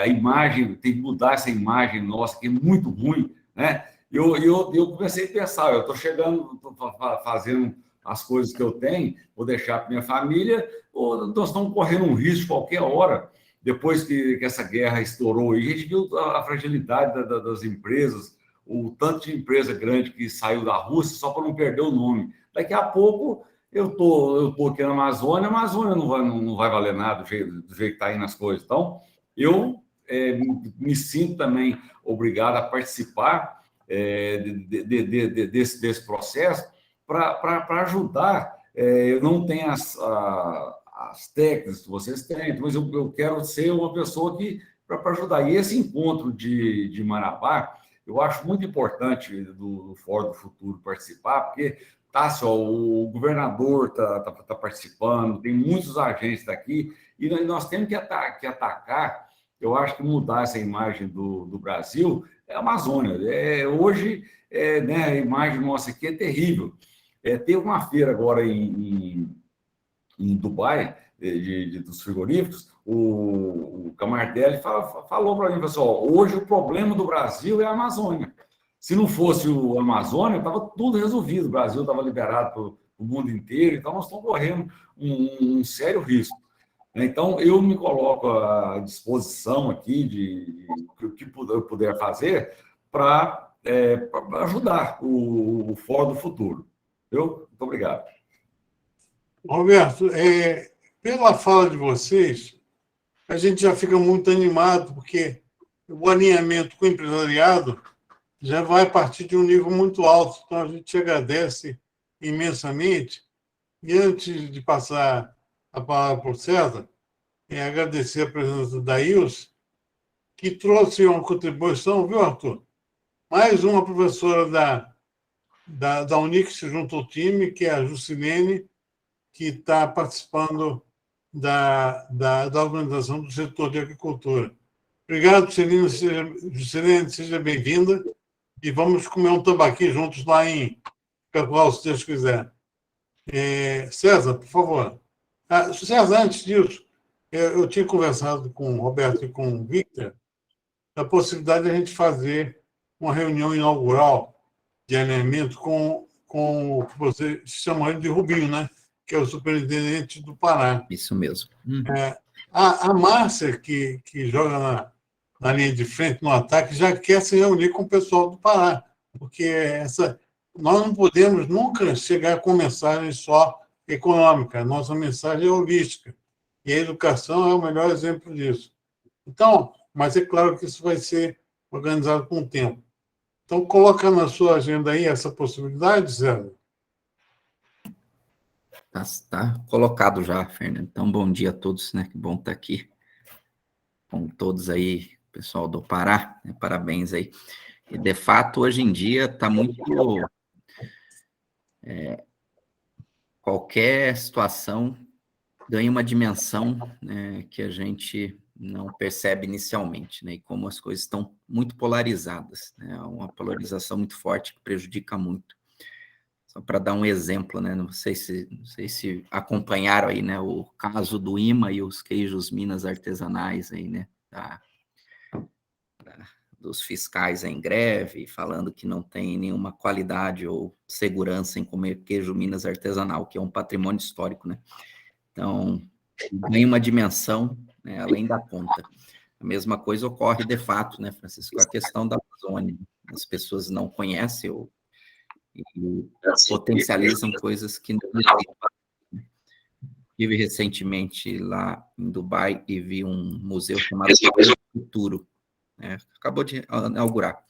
a imagem, tem que mudar essa imagem nossa, que é muito ruim, né? Eu comecei a pensar, eu estou chegando, estou fazendo as coisas que eu tenho, vou deixar para minha família, ou nós estamos correndo um risco qualquer hora depois que essa guerra estourou, e a gente viu a fragilidade das empresas, o tanto de empresa grande que saiu da Rússia só para não perder o nome. Daqui a pouco eu tô aqui na Amazônia, a Amazônia não vai valer nada do jeito que está indo as coisas. Então, eu me sinto também obrigado a participar desse processo para ajudar. Eu não tenho as técnicas que vocês têm, mas eu quero ser uma pessoa para ajudar. E esse encontro de Marabá, eu acho muito importante do Fórum do Futuro participar, porque Tássio, o governador está participando, tem muitos agentes daqui, e nós temos que atacar, eu acho que mudar essa imagem do Brasil é a Amazônia. Hoje, né, a imagem nossa aqui é terrível. Teve uma feira agora em Dubai, dos frigoríficos, o Camardelli falou para mim, pessoal, hoje o problema do Brasil é a Amazônia. Se não fosse a Amazônia, estava tudo resolvido, o Brasil estava liberado para o mundo inteiro, então nós estamos correndo um sério risco. Então, eu me coloco à disposição aqui de o que eu puder fazer para ajudar o Fórum do Futuro. Muito obrigado. Roberto, pela fala de vocês, a gente já fica muito animado, porque o alinhamento com o empresariado já vai partir de um nível muito alto. Então, a gente te agradece imensamente. E antes de passar a palavra para o César, agradecer a presença da Ilse, que trouxe uma contribuição, viu, Arthur? Mais uma professora da Unic se juntou ao time, que é a Jusilene, que está participando da organização do setor de agricultura. Obrigado, Jusilene, seja bem-vinda, e vamos comer um tambaqui juntos lá em Cacoal, se Deus quiser. César, por favor. César, antes disso, eu tinha conversado com o Roberto e com o Victor a possibilidade de a gente fazer uma reunião inaugural de alinhamento com o que você chama de Rubinho, né? Que é o superintendente do Pará. Isso mesmo. A Márcia, que joga na linha de frente, no ataque, já quer se reunir com o pessoal do Pará, porque nós não podemos nunca chegar com mensagem só econômica, a nossa mensagem é holística, e a educação é o melhor exemplo disso. Então, mas é claro que isso vai ser organizado com o tempo. Então, coloca na sua agenda aí essa possibilidade, Zé. Tá colocado já, Fernando. Então, bom dia a todos, né? Que bom estar aqui com todos aí, pessoal do Pará, né? Parabéns aí. E, de fato, hoje em dia está muito... qualquer situação ganha uma dimensão, né, que a gente não percebe inicialmente, né? E como as coisas estão muito polarizadas, né? Uma polarização muito forte que prejudica muito. Só para dar um exemplo, né? Não sei se acompanharam aí, né? O caso do IMA e os queijos Minas artesanais aí, né? Dos fiscais em greve, falando que não tem nenhuma qualidade ou segurança em comer queijo Minas artesanal, que é um patrimônio histórico, né? Então, ganha uma dimensão, né, além da conta. A mesma coisa ocorre de fato, né, Francisco? A questão da Amazônia. As pessoas não conhecem e potencializam coisas que não existem. Estive recentemente lá em Dubai e vi um museu chamado Futuro. Acabou de inaugurar.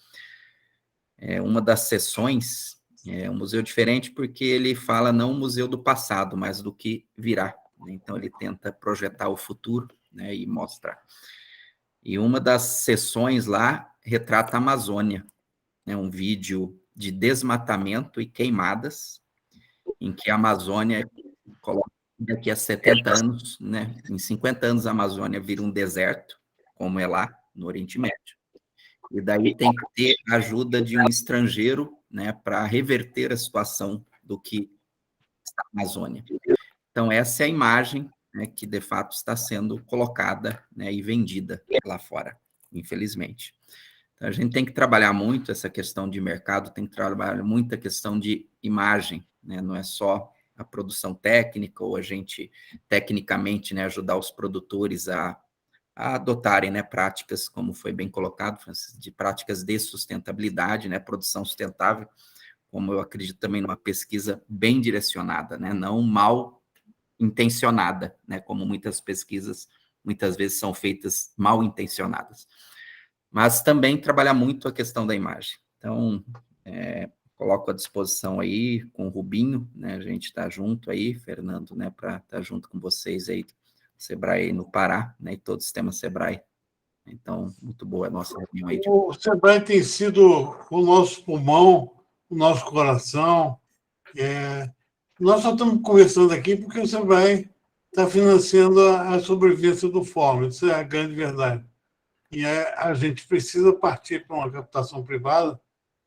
Uma das sessões é um museu diferente porque ele fala não o museu do passado, mas do que virá. Então, ele tenta projetar o futuro, né, e mostrar. E uma das sessões lá retrata a Amazônia, né, um vídeo de desmatamento e queimadas, em que a Amazônia coloca daqui a 70 anos, né, em 50 anos a Amazônia vira um deserto, como é lá no Oriente Médio. E daí tem que ter a ajuda de um estrangeiro, né, para reverter a situação do que está na Amazônia. Então, essa é a imagem, né, que, de fato, está sendo colocada, né, e vendida lá fora, infelizmente. Então, a gente tem que trabalhar muito essa questão de mercado, tem que trabalhar muito a questão de imagem, né, não é só a produção técnica ou a gente, tecnicamente, né, ajudar os produtores a a adotarem, né, práticas, como foi bem colocado, Francis, de práticas de sustentabilidade, né, produção sustentável, como eu acredito também numa pesquisa bem direcionada, né, não mal intencionada, né, como muitas pesquisas muitas vezes são feitas mal intencionadas. Mas também trabalhar muito a questão da imagem. Então, coloco à disposição aí com o Rubinho, né, a gente está junto aí, Fernando, né, para estar junto com vocês aí, Sebrae no Pará, né, e todo o sistema Sebrae. Então, muito boa a nossa reunião aí. O Sebrae tem sido o nosso pulmão, o nosso coração. Nós só estamos conversando aqui porque o Sebrae está financiando a sobrevivência do fórum, isso é a grande verdade. E a gente precisa partir para uma captação privada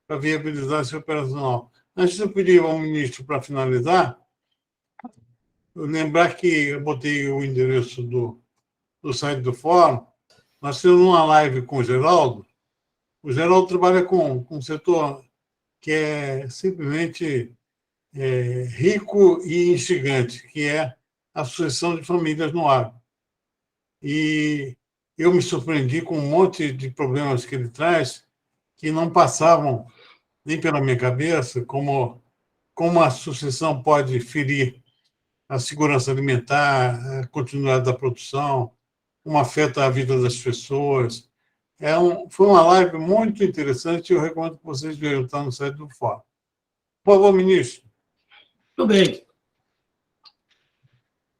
para viabilizar esse operacional. Antes de eu pedir ao ministro para finalizar, eu lembrar que eu botei o endereço do site do fórum. Nós temos uma live com o Geraldo. O Geraldo trabalha com um setor que é simplesmente rico e instigante, que é a Sucessão de Famílias no Agro. E eu me surpreendi com um monte de problemas que ele traz que não passavam nem pela minha cabeça, como a sucessão pode ferir a segurança alimentar, a continuidade da produção, como afeta a vida das pessoas. Foi uma live muito interessante e eu recomendo que vocês vejam, está no site do Fórum. Por favor, ministro. Tudo bem.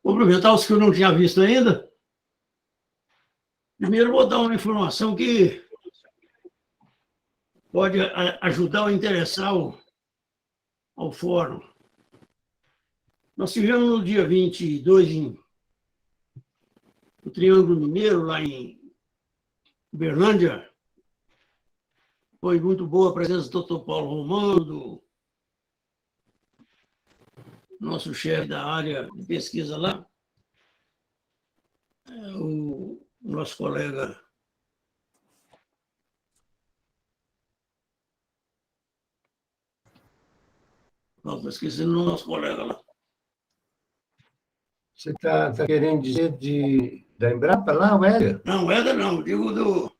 Vou aproveitar os que eu não tinha visto ainda. Primeiro, vou dar uma informação que pode ajudar ou interessar ao fórum. Nós tivemos no dia 22 no Triângulo Mineiro, lá em Uberlândia. Foi muito boa a presença do Dr. Paulo Romano, do nosso chefe da área de pesquisa lá, o nosso colega não, estou esquecendo o nosso colega lá. Você está querendo dizer da Embrapa lá, o Éder? Não, o Éder não, digo de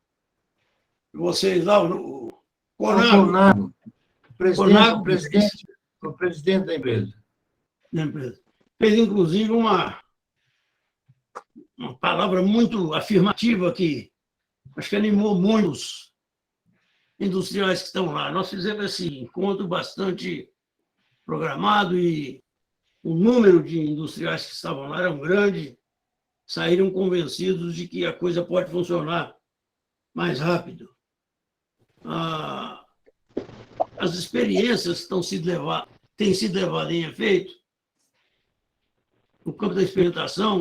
vocês lá, o Conago. O presidente da empresa. Fez, inclusive, uma palavra muito afirmativa que acho que animou muitos industriais que estão lá. Nós fizemos esse encontro bastante programado e o número de industriais que estavam lá era grande, saíram convencidos de que a coisa pode funcionar mais rápido. As experiências que têm sido levadas em efeito no campo da experimentação,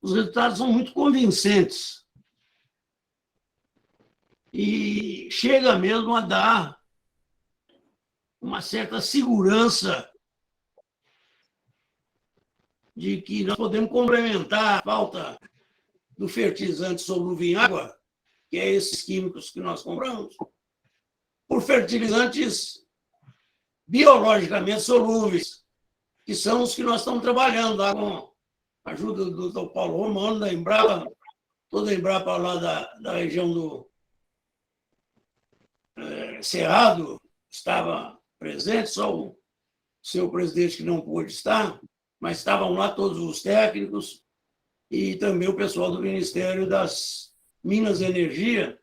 os resultados são muito convincentes. E chega mesmo a dar uma certa segurança de que nós podemos complementar a falta do fertilizante solúvel em água, que é esses químicos que nós compramos, por fertilizantes biologicamente solúveis, que são os que nós estamos trabalhando lá com a ajuda do Dr. Paulo Romano, da Embrapa, toda a Embrapa lá da região do Cerrado estava presente, só o seu presidente que não pôde estar, mas estavam lá todos os técnicos e também o pessoal do Ministério das Minas e Energia,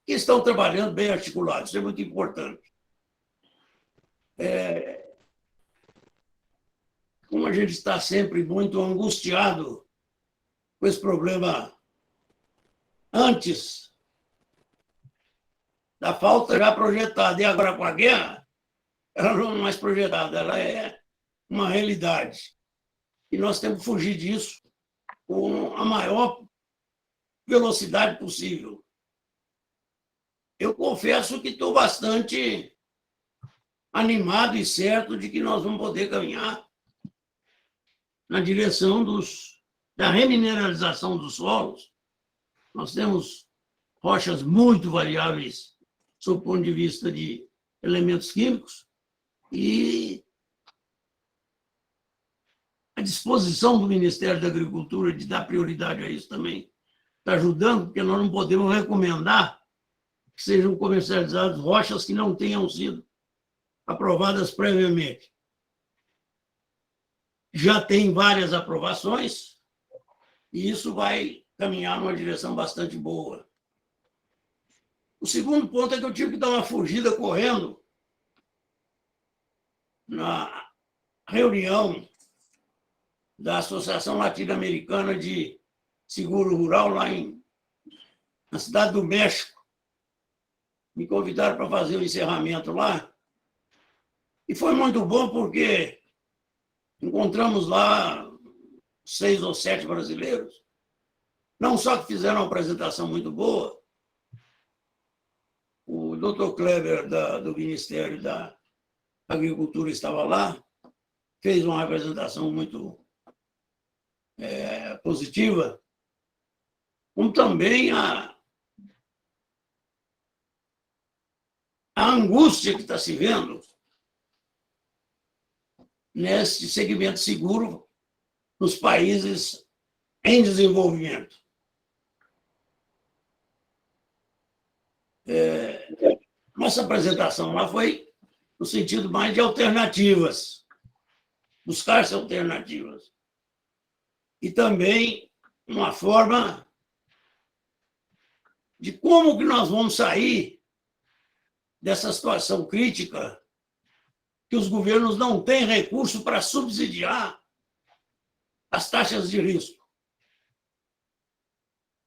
que estão trabalhando bem articulados. Isso é muito importante. Como a gente está sempre muito angustiado com esse problema antes da falta já projetada, e agora com a guerra, ela não é mais projetada, ela é uma realidade. E nós temos que fugir disso com a maior velocidade possível. Eu confesso que estou bastante animado e certo de que nós vamos poder caminhar na direção da remineralização dos solos. Nós temos rochas muito variáveis sob o ponto de vista de elementos químicos e a disposição do Ministério da Agricultura de dar prioridade a isso também está ajudando, porque nós não podemos recomendar que sejam comercializadas rochas que não tenham sido aprovadas previamente. Já tem várias aprovações e isso vai caminhar numa direção bastante boa. O segundo ponto é que eu tive que dar uma fugida correndo na reunião da Associação Latino-Americana de Seguro Rural lá na Cidade do México. Me convidaram para fazer o encerramento lá. E foi muito bom porque encontramos lá 6 ou 7 brasileiros, não só que fizeram uma apresentação muito boa, o Dr. Kleber, do Ministério da Agricultura, estava lá, fez uma apresentação muito positiva, como também a angústia que está se vendo nesse segmento seguro nos países em desenvolvimento. Nossa apresentação lá foi no sentido mais de alternativas, buscar-se alternativas. E também uma forma de como que nós vamos sair dessa situação crítica que os governos não têm recurso para subsidiar as taxas de risco.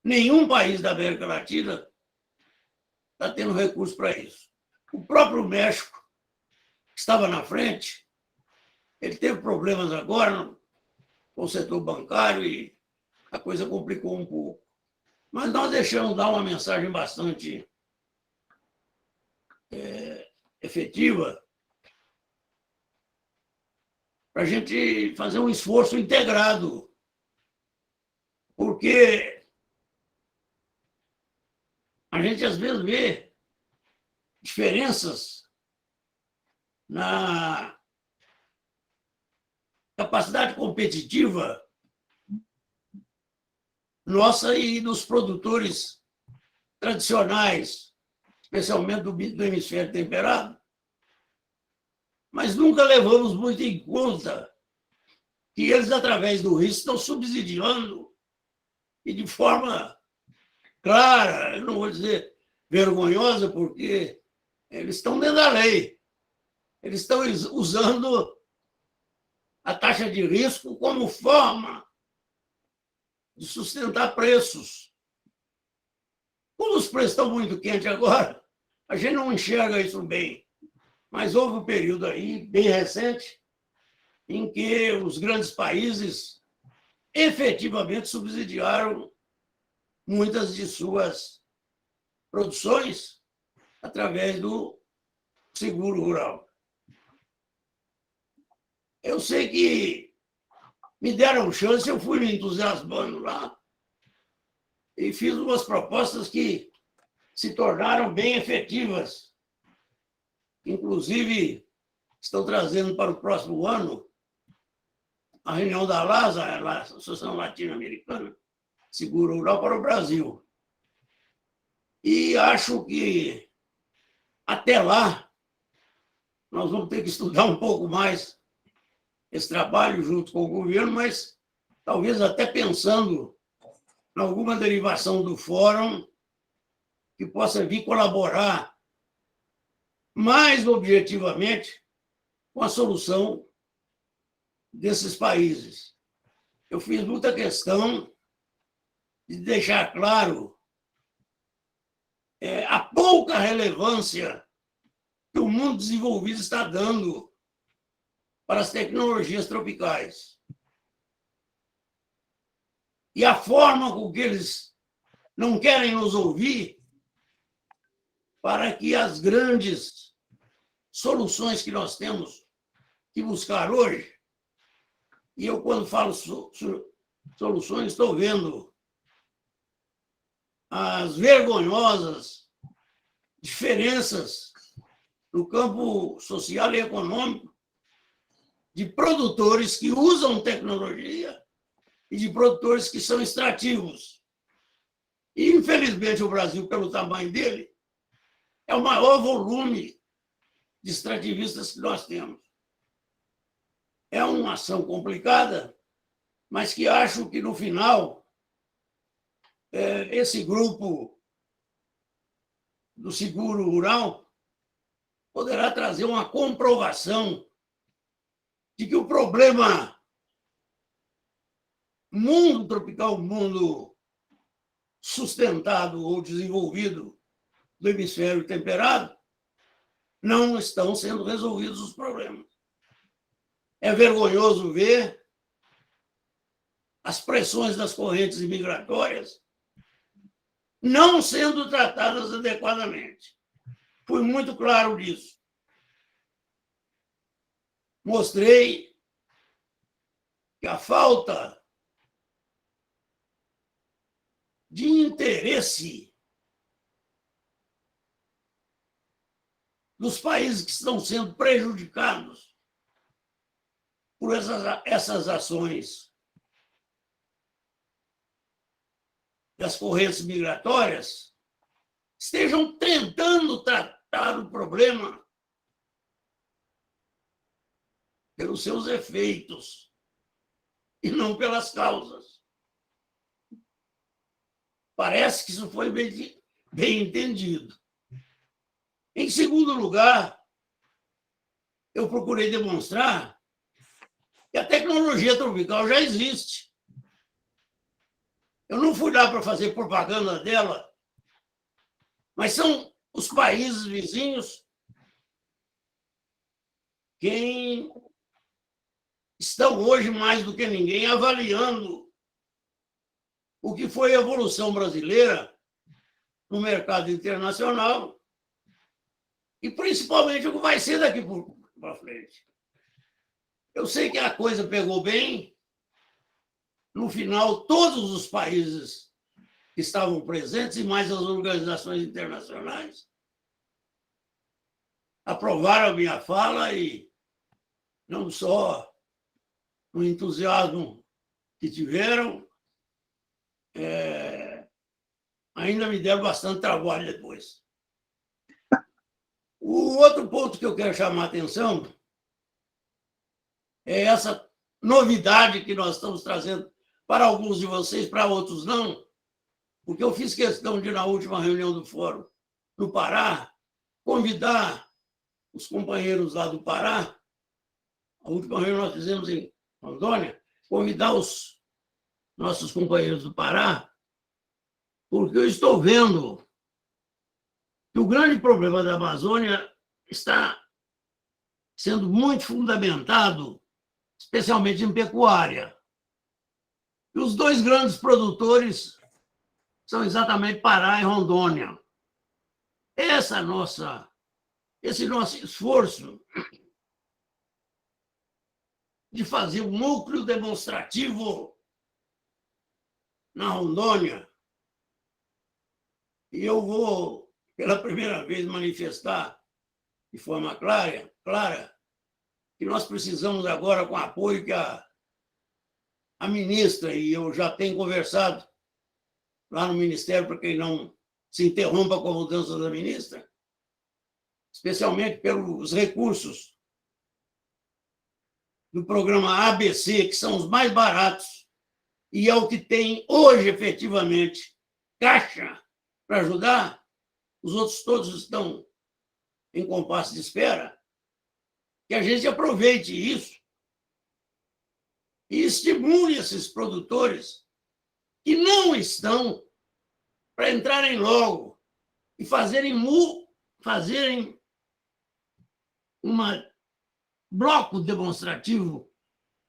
Nenhum país da América Latina está tendo recurso para isso. O próprio México, que estava na frente, ele teve problemas agora com o setor bancário e a coisa complicou um pouco. Mas nós deixamos dar uma mensagem bastante efetiva para a gente fazer um esforço integrado, porque a gente às vezes vê diferenças na capacidade competitiva nossa e dos produtores tradicionais, especialmente do hemisfério temperado, mas nunca levamos muito em conta que eles, através do risco, estão subsidiando e de forma clara, eu não vou dizer vergonhosa, porque eles estão dentro da lei. Eles estão usando a taxa de risco como forma de sustentar preços. Como os preços estão muito quentes agora, a gente não enxerga isso bem. Mas houve um período aí, bem recente, em que os grandes países efetivamente subsidiaram muitas de suas produções através do seguro rural. Eu sei que me deram chance, eu fui me entusiasmando lá e fiz umas propostas que se tornaram bem efetivas. Inclusive, estão trazendo para o próximo ano a reunião da LASA, a Associação Latino-Americana, Seguro Rural, para o Brasil. E acho que, até lá, nós vamos ter que estudar um pouco mais esse trabalho junto com o governo, mas talvez até pensando em alguma derivação do fórum que possa vir colaborar mais objetivamente com a solução desses países. Eu fiz muita questão de deixar claro a pouca relevância que o mundo desenvolvido está dando para as tecnologias tropicais. E a forma com que eles não querem nos ouvir para que as grandes soluções que nós temos que buscar hoje, e eu, quando falo soluções, estou vendo as vergonhosas diferenças no campo social e econômico de produtores que usam tecnologia e de produtores que são extrativos. E, infelizmente, o Brasil, pelo tamanho dele, é o maior volume de extrativistas que nós temos. É uma ação complicada, mas que acho que, no final, esse grupo do seguro rural poderá trazer uma comprovação de que o problema mundo tropical, mundo sustentado ou desenvolvido do hemisfério temperado, não estão sendo resolvidos os problemas. É vergonhoso ver as pressões das correntes migratórias não sendo tratadas adequadamente. Fui muito claro disso. Mostrei que a falta de interesse dos países que estão sendo prejudicados por essas ações das correntes migratórias estejam tentando tratar o problema pelos seus efeitos e não pelas causas. Parece que isso foi bem entendido. Em segundo lugar, eu procurei demonstrar que a tecnologia tropical já existe. Eu não fui lá para fazer propaganda dela, mas são os países vizinhos quem estão hoje, mais do que ninguém, avaliando o que foi a evolução brasileira no mercado internacional e, principalmente, o que vai ser daqui para frente. Eu sei que a coisa pegou bem. No final, todos os países que estavam presentes e mais as organizações internacionais aprovaram a minha fala e não só o entusiasmo que tiveram, ainda me deram bastante trabalho depois. O outro ponto que eu quero chamar a atenção é essa novidade que nós estamos trazendo para alguns de vocês, para outros não, porque eu fiz questão de, na última reunião do Fórum no Pará, convidar os companheiros lá do Pará, a última reunião nós fizemos em Rondônia, convidar os nossos companheiros do Pará, porque eu estou vendo que o grande problema da Amazônia está sendo muito fundamentado, especialmente em pecuária. E os dois grandes produtores são exatamente Pará e Rondônia. Esse nosso esforço de fazer um núcleo demonstrativo na Rondônia, e eu vou, pela primeira vez, manifestar de forma clara que nós precisamos agora, com o apoio que a ministra, e eu já tenho conversado lá no Ministério, para que não se interrompa com a mudança da ministra, especialmente pelos recursos do programa ABC, que são os mais baratos, e é o que tem hoje, efetivamente, caixa para ajudar, os outros todos estão em compasso de espera, que a gente aproveite isso e estimule esses produtores que não estão para entrarem logo e fazerem um bloco demonstrativo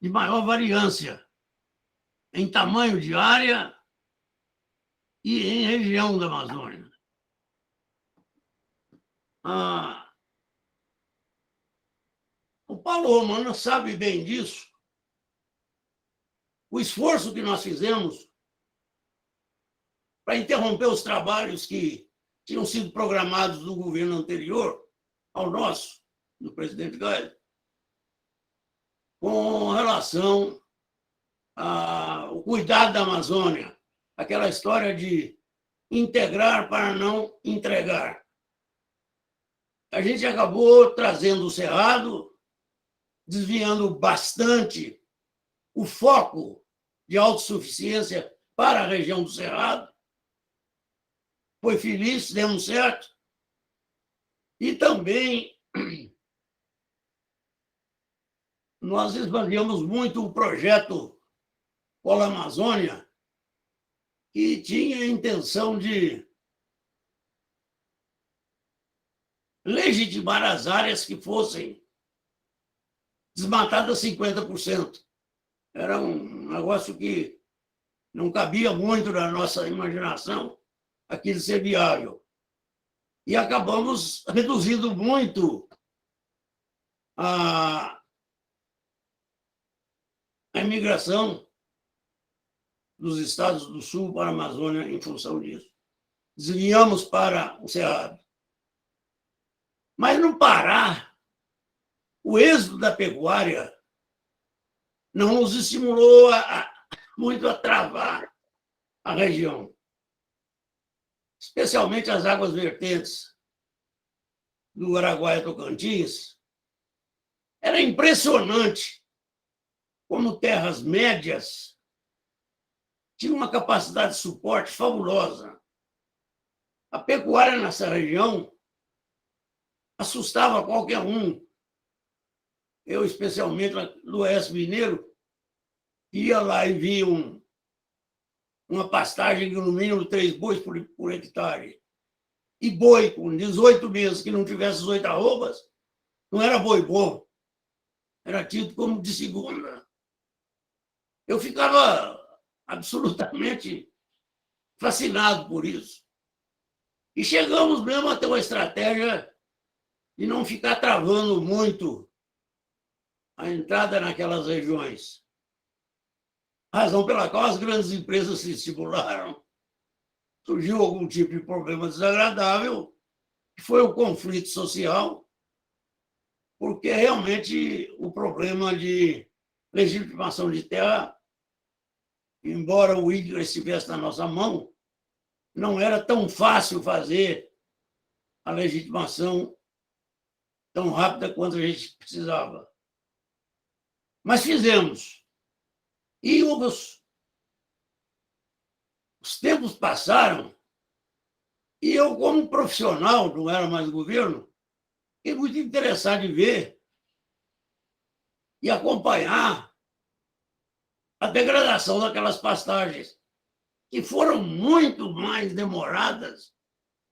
de maior variância em tamanho de área e em região da Amazônia. O Paulo Romano sabe bem disso. O esforço que nós fizemos para interromper os trabalhos que tinham sido programados no governo anterior ao nosso, do presidente Geisel, com relação ao cuidado da Amazônia, aquela história de integrar para não entregar. A gente acabou trazendo o Cerrado, desviando bastante o foco de autossuficiência para a região do Cerrado. Foi feliz, demos certo. E também nós esvaziamos muito o projeto Polo Amazônia, que tinha a intenção de legitimar as áreas que fossem desmatadas 50%. Era um negócio que não cabia muito na nossa imaginação aquilo ser viável. E acabamos reduzindo muito a imigração dos estados do Sul para a Amazônia em função disso. Desviamos para o Cerrado. Mas no Pará, o êxodo da pecuária não nos estimulou muito a travar a região, especialmente as águas vertentes do Araguaia-Tocantins. Era impressionante como terras médias tinham uma capacidade de suporte fabulosa. A pecuária nessa região assustava qualquer um. Eu, especialmente no Oeste Mineiro, ia lá e via uma pastagem de no mínimo 3 bois por hectare. E boi com 18 meses que não tivesse 18 arrobas, não era boi bom. Era tido como de segunda. Eu ficava absolutamente fascinado por isso. E chegamos mesmo a ter uma estratégia de não ficar travando muito a entrada naquelas regiões. Razão pela qual as grandes empresas se estimularam. Surgiu algum tipo de problema desagradável, que foi o conflito social, porque realmente o problema de legitimação de terra, embora o INCRA estivesse na nossa mão, não era tão fácil fazer a legitimação tão rápida quanto a gente precisava. Mas fizemos. E os tempos passaram e eu, como profissional, não era mais governo, fiquei muito interessado em ver e acompanhar a degradação daquelas pastagens, que foram muito mais demoradas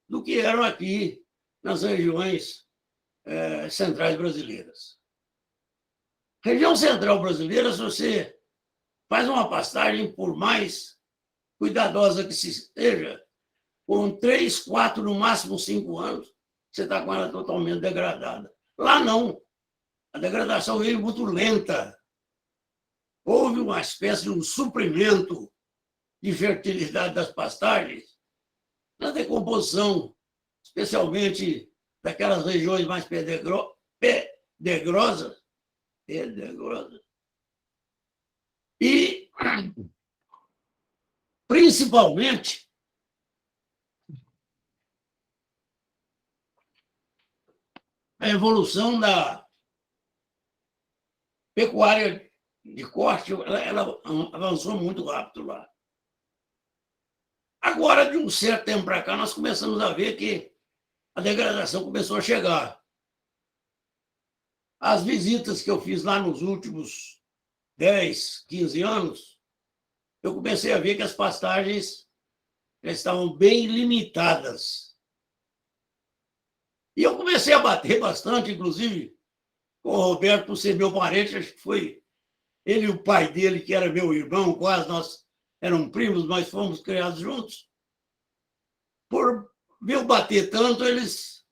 do que eram aqui nas regiões centrais brasileiras. Região central brasileira, se você faz uma pastagem, por mais cuidadosa que se esteja, com 3, 4, no máximo 5 anos, você está com ela totalmente degradada. Lá não. A degradação veio muito lenta. Houve uma espécie de um suprimento de fertilidade das pastagens na decomposição, especialmente daquelas regiões mais pedregrosas. E, principalmente, a evolução da pecuária de corte, ela avançou muito rápido lá. Agora, de um certo tempo para cá, nós começamos a ver que a degradação começou a chegar. As visitas que eu fiz lá nos últimos 10, 15 anos, eu comecei a ver que as pastagens já estavam bem limitadas. E eu comecei a bater bastante, inclusive, com o Roberto, por ser meu parente, acho que foi ele e o pai dele, que era meu irmão, quase nós éramos primos, mas fomos criados juntos. Por ver eu bater tanto, eles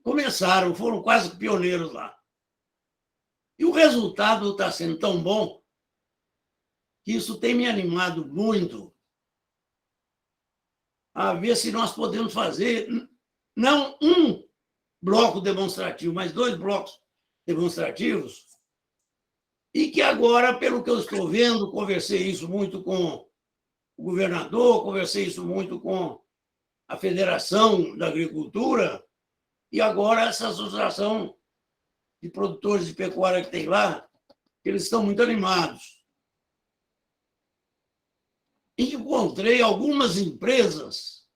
começaram, foram quase pioneiros lá. E o resultado está sendo tão bom que isso tem me animado muito a ver se nós podemos fazer não um bloco demonstrativo, mas 2 blocos demonstrativos, e que agora, pelo que eu estou vendo, conversei isso muito com o governador, conversei isso muito com a Federação da Agricultura e agora essa associação de produtores de pecuária que tem lá, eles estão muito animados. E encontrei algumas empresas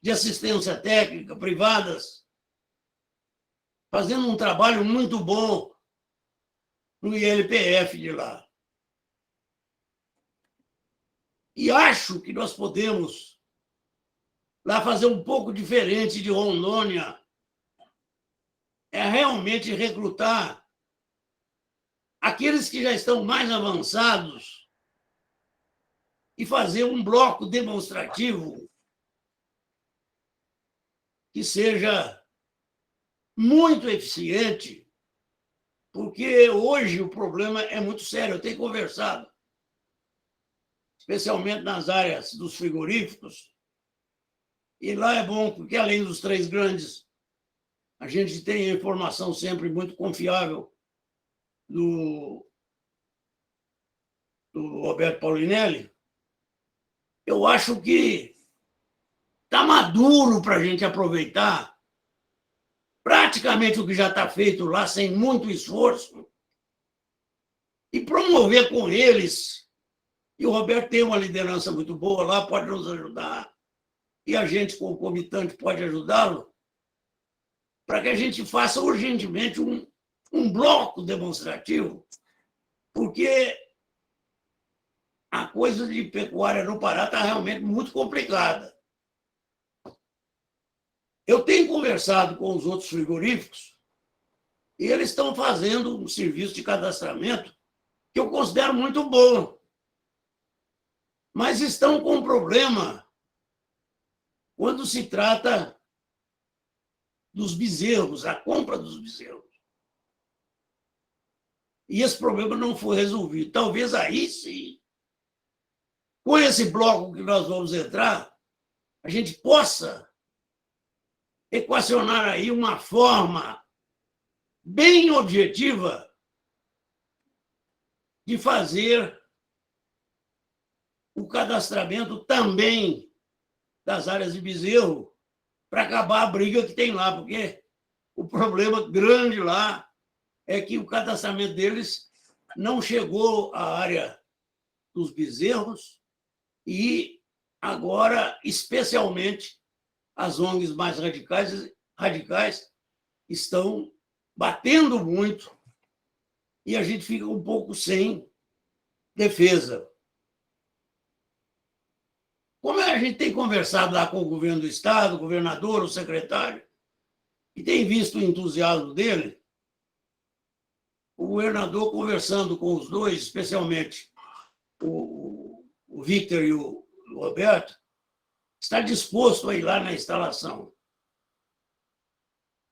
de assistência técnica privadas fazendo um trabalho muito bom no ILPF de lá. E acho que nós podemos lá fazer um pouco diferente de Rondônia, é realmente recrutar aqueles que já estão mais avançados e fazer um bloco demonstrativo que seja muito eficiente, porque hoje o problema é muito sério. Eu tenho conversado, especialmente nas áreas dos frigoríficos, e lá é bom, porque além dos 3 grandes, a gente tem a informação sempre muito confiável do Roberto Paulinelli. Eu acho que está maduro para a gente aproveitar praticamente o que já está feito lá, sem muito esforço, e promover com eles. E o Roberto tem uma liderança muito boa lá, pode nos ajudar, e a gente, concomitante, pode ajudá-lo, para que a gente faça urgentemente um bloco demonstrativo, porque a coisa de pecuária no Pará está realmente muito complicada. Eu tenho conversado com os outros frigoríficos e eles estão fazendo um serviço de cadastramento que eu considero muito bom, mas estão com um problema quando se trata dos bezerros, a compra dos bezerros. E esse problema não foi resolvido. Talvez aí sim, com esse bloco que nós vamos entrar, a gente possa equacionar aí uma forma bem objetiva de fazer o cadastramento também das áreas de bezerro, para acabar a briga que tem lá, porque o problema grande lá é que o cadastramento deles não chegou à área dos bezerros e agora, especialmente, as ONGs mais radicais estão batendo muito e a gente fica um pouco sem defesa. Como a gente tem conversado lá com o governo do Estado, o governador, o secretário, e tem visto o entusiasmo dele, o governador conversando com os dois, especialmente o Victor e o Roberto, está disposto a ir lá na instalação.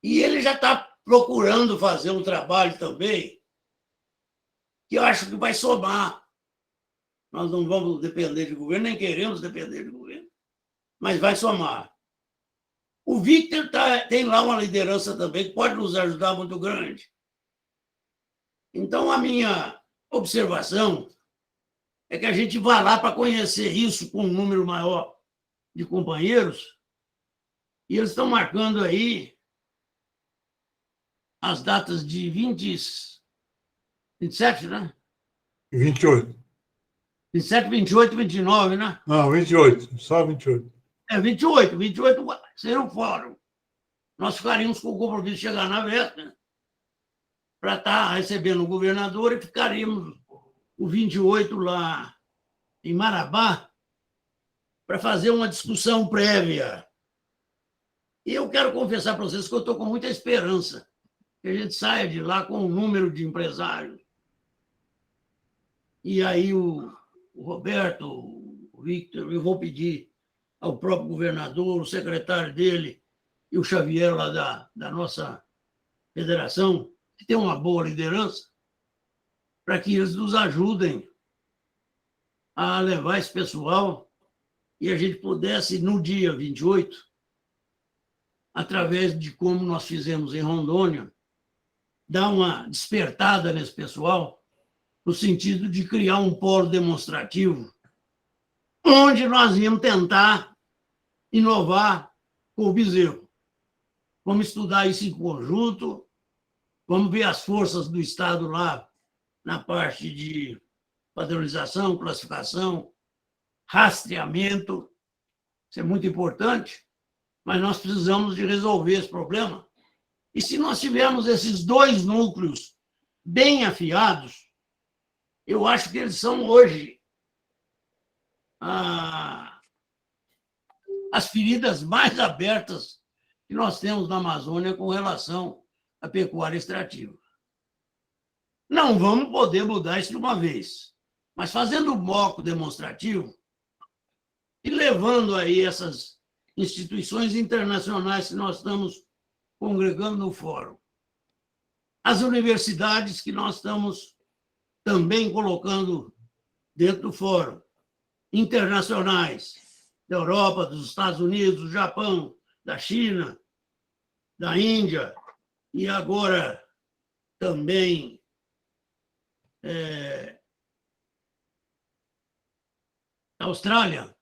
E ele já está procurando fazer um trabalho também que eu acho que vai somar. Nós não vamos depender de governo, nem queremos depender de governo, mas vai somar. O Victor tem lá uma liderança também que pode nos ajudar muito grande. Então, a minha observação é que a gente vá lá para conhecer isso com um número maior de companheiros, e eles estão marcando aí as datas de 27, né? 28. 27, 28 e 29, né? Não, 28, só 28. 28 seria o fórum. Nós ficaríamos com o compromisso de chegar na véspera para estar recebendo o governador e ficaríamos o 28 lá em Marabá para fazer uma discussão prévia. E eu quero confessar para vocês que eu estou com muita esperança que a gente saia de lá com um número de empresários. E aí o Roberto, o Victor, eu vou pedir ao próprio governador, o secretário dele e o Xavier lá da nossa federação, que tem uma boa liderança, para que eles nos ajudem a levar esse pessoal e a gente pudesse, no dia 28, através de como nós fizemos em Rondônia, dar uma despertada nesse pessoal, no sentido de criar um polo demonstrativo onde nós íamos tentar inovar com o bezerro. Vamos estudar isso em conjunto, vamos ver as forças do Estado lá na parte de padronização, classificação, rastreamento. Isso é muito importante, mas nós precisamos de resolver esse problema. E se nós tivermos esses dois núcleos bem afiados, eu acho que eles são hoje as feridas mais abertas que nós temos na Amazônia com relação à pecuária extrativa. Não vamos poder mudar isso de uma vez, mas fazendo um bloco demonstrativo e levando aí essas instituições internacionais que nós estamos congregando no fórum, as universidades que nós estamos também colocando dentro do fórum, internacionais, da Europa, dos Estados Unidos, do Japão, da China, da Índia, e agora também da Austrália.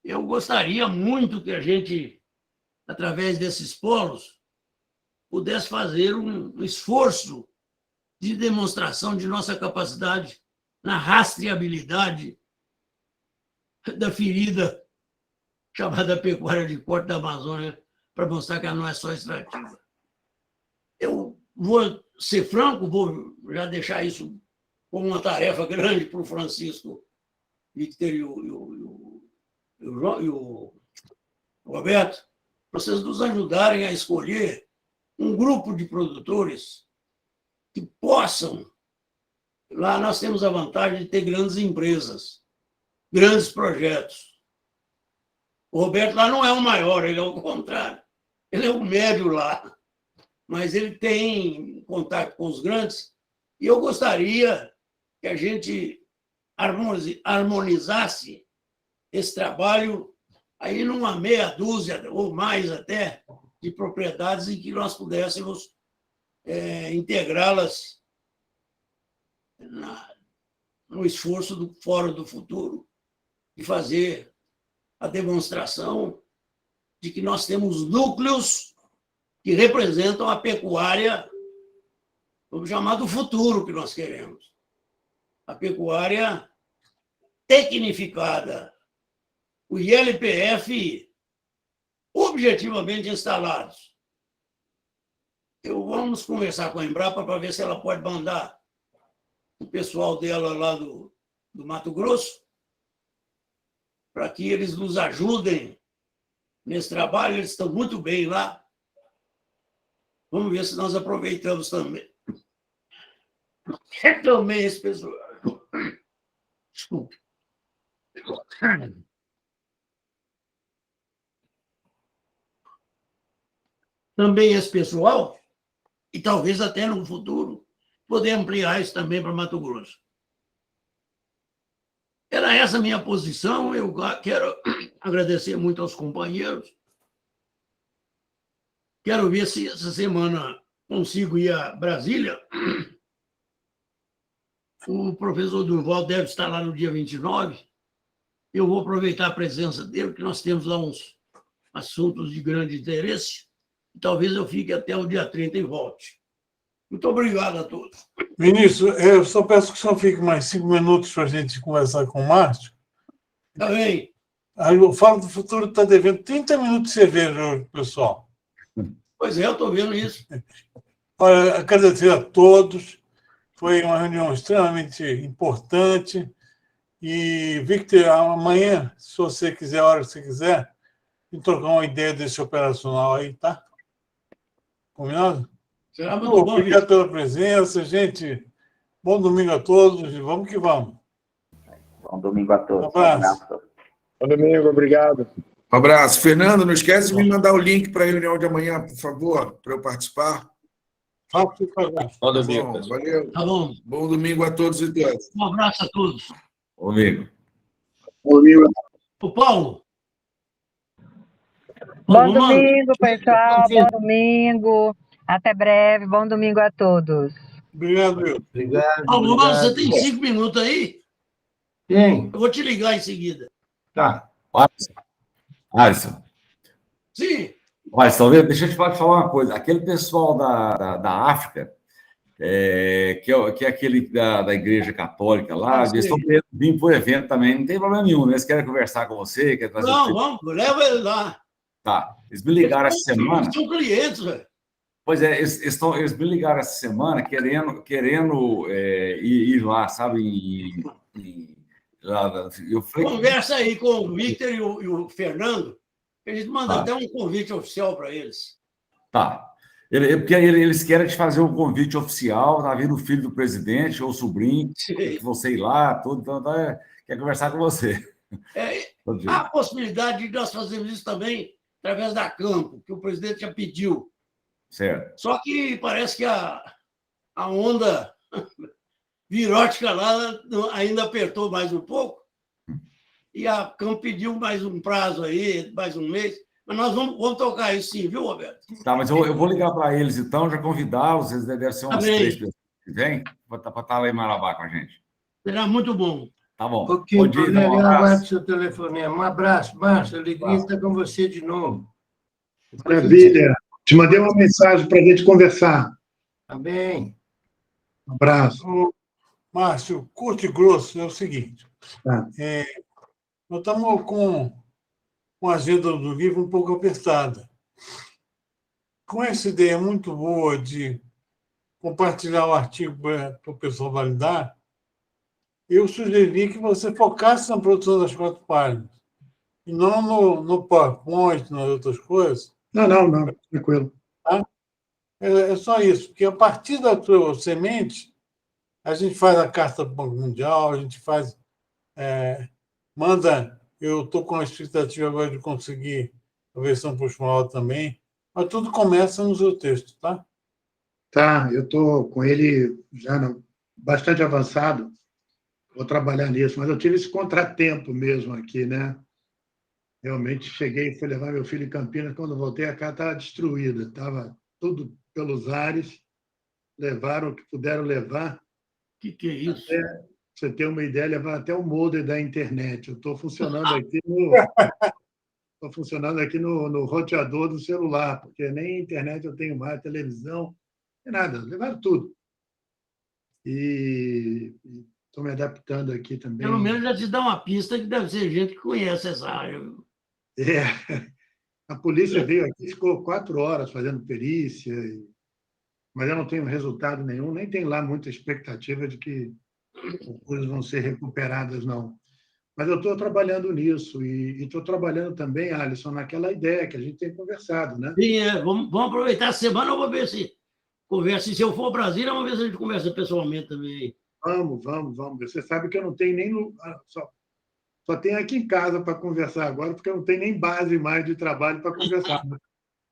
Eu gostaria muito que a gente, através desses polos, pudesse fazer um esforço de demonstração de nossa capacidade na rastreabilidade da ferida chamada pecuária de corte da Amazônia, para mostrar que ela não é só extrativa. Eu vou ser franco, vou já deixar isso como uma tarefa grande para o Francisco, Victor e o Roberto, para vocês nos ajudarem a escolher um grupo de produtores que possam... Lá nós temos a vantagem de ter grandes empresas, grandes projetos. O Roberto lá não é o maior, ele é o contrário. Ele é o médio lá, mas ele tem contato com os grandes. E eu gostaria que a gente harmonizasse esse trabalho aí numa meia dúzia, ou mais até, de propriedades em que nós pudéssemos integrá-las no esforço do Fórum do Futuro, de fazer a demonstração de que nós temos núcleos que representam a pecuária, vamos chamar do futuro que nós queremos. A pecuária tecnificada, o ILPF objetivamente instalados. Vamos conversar com a Embrapa para ver se ela pode mandar o pessoal dela lá do Mato Grosso, para que eles nos ajudem nesse trabalho. Eles estão muito bem lá. Vamos ver se nós aproveitamos também. Também esse pessoal. Desculpe. Também esse pessoal, e talvez até no futuro, poder ampliar isso também para Mato Grosso. Era essa a minha posição. Eu quero agradecer muito aos companheiros. Quero ver se essa semana consigo ir a Brasília. O professor Durval deve estar lá no dia 29. Eu vou aproveitar a presença dele, porque nós temos lá uns assuntos de grande interesse. E talvez eu fique até o dia 30 e volte. Muito obrigado a todos. Ministro, eu só peço que o senhor fique mais 5 minutos para a gente conversar com o Márcio. Está bem. Aí o Fórum do Futuro está devendo 30 minutos de cerveja hoje, pessoal. Pois é, eu estou vendo isso. Olha, agradecer a todos. Foi uma reunião extremamente importante. E, Victor, amanhã, se você quiser, a hora que você quiser, trocar uma ideia desse operacional aí, tá? Combinado? Será muito bom, obrigado pela presença, gente. Bom domingo a todos e vamos que vamos. Bom domingo a todos. Um abraço. Bom domingo, obrigado. Um abraço. Fernando, não esquece de me mandar o link para a reunião de amanhã, por favor, para eu participar. Bom domingo, pessoal. Valeu. Tá bom. Bom domingo a todos e todas. Um abraço a todos. Bom domingo. Bom domingo. O Paulo. Bom domingo, pessoal. Bom domingo. Até breve. Bom domingo a todos. Obrigado, meu. Obrigado. Paulo, você tem 5 minutos aí? Tem. Eu vou te ligar em seguida. Tá. Alisson. Sim. Alisson, deixa eu te falar uma coisa. Aquele pessoal da África, que é aquele da Igreja Católica lá, eles estão querendo vir para o evento também, não tem problema nenhum, né? Eles querem conversar com você, querem trazer... Não, vamos, leva ele lá. Tá. Eles me ligaram essa semana. São clientes, velho. Pois é, eles me ligaram essa semana querendo ir lá, sabe? Eu falei, conversa aí com o Victor e o Fernando, que a gente manda Tá. até um convite oficial para eles. Tá. Porque eles querem te fazer um convite oficial, tá vindo o filho do presidente ou o sobrinho, que você ir lá, tudo, então quer conversar com você. Há a possibilidade de nós fazermos isso também através da Campo, que o presidente já pediu. Certo. Só que parece que a onda virótica lá ainda apertou mais um pouco, e a Campo pediu mais um prazo aí, mais um mês, mas nós vamos tocar isso sim, viu, Roberto? Tá, mas eu vou ligar para eles então, já convidá-los, eles devem ser umas 3 pessoas que vêm, para estar lá em Marabá com a gente. Será muito bom. Tá bom. Pouquinho, Bom dia, Tonelli, um eu abraço. aguardo seu telefonema. Um abraço, Márcio. Alegria estar com você de novo. Maravilha. Te mandei uma mensagem para a gente conversar. Tá bem. Um abraço. Márcio, curto e grosso é o seguinte. Tá. Nós estamos com a agenda do livro um pouco apertada. Com essa ideia muito boa de compartilhar o artigo para o pessoal validar, eu sugeri que você focasse na produção das 4 páginas, e não no PowerPoint, nas outras coisas. Não, tranquilo. Tá? É só isso, porque a partir da tua semente, a gente faz a carta para o Banco Mundial, a gente faz... manda... Eu estou com a expectativa agora de conseguir a versão profissional também, mas tudo começa no seu texto, tá? Tá, eu estou com ele já bastante avançado, vou trabalhar nisso, mas eu tive esse contratempo mesmo aqui, né? Realmente cheguei, fui levar meu filho em Campinas, quando voltei a casa estava destruída, estava tudo pelos ares, levaram o que puderam levar. Que é isso? Pra você ter uma ideia, levar até o modem da internet. Eu estou funcionando aqui no roteador do celular, porque nem internet eu tenho mais, televisão, nem nada, levaram tudo. E estou me adaptando aqui também. Pelo menos já te dá uma pista que deve ser gente que conhece essa área. A polícia veio aqui, ficou 4 horas fazendo perícia, mas eu não tenho resultado nenhum, nem tem lá muita expectativa de que as coisas vão ser recuperadas, não. Mas eu estou trabalhando nisso e estou trabalhando também, Alisson, naquela ideia que a gente tem conversado, né? Sim, vamos aproveitar a semana, eu vou ver se conversa. E se eu for ao Brasília, vamos ver se a gente conversa pessoalmente também. Vamos. Você sabe que eu não tenho nem... Só tenho aqui em casa para conversar agora, porque eu não tenho nem base mais de trabalho para conversar.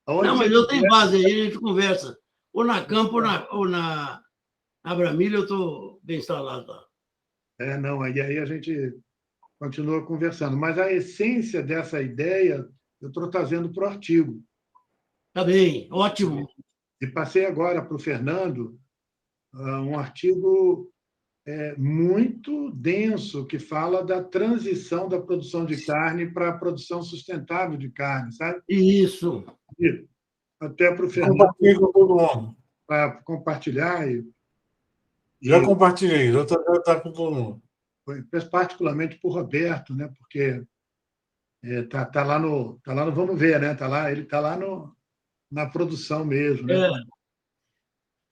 Não, mas eu tenho base aí, a gente conversa. Ou na Campo ou na Abramilha, eu estou bem instalado lá. Aí a gente continua conversando. Mas a essência dessa ideia eu estou trazendo para o artigo. Tá bem, ótimo. E passei agora para o Fernando um artigo muito denso que fala da transição da produção de carne para a produção sustentável de carne, sabe? Isso. Até para o Fernando. Com todo mundo. Para compartilhar. Já compartilhei, já está com todo mundo. Particularmente para o Roberto, né? Porque tá lá no vamos ver, né? Ele está lá na produção mesmo, né?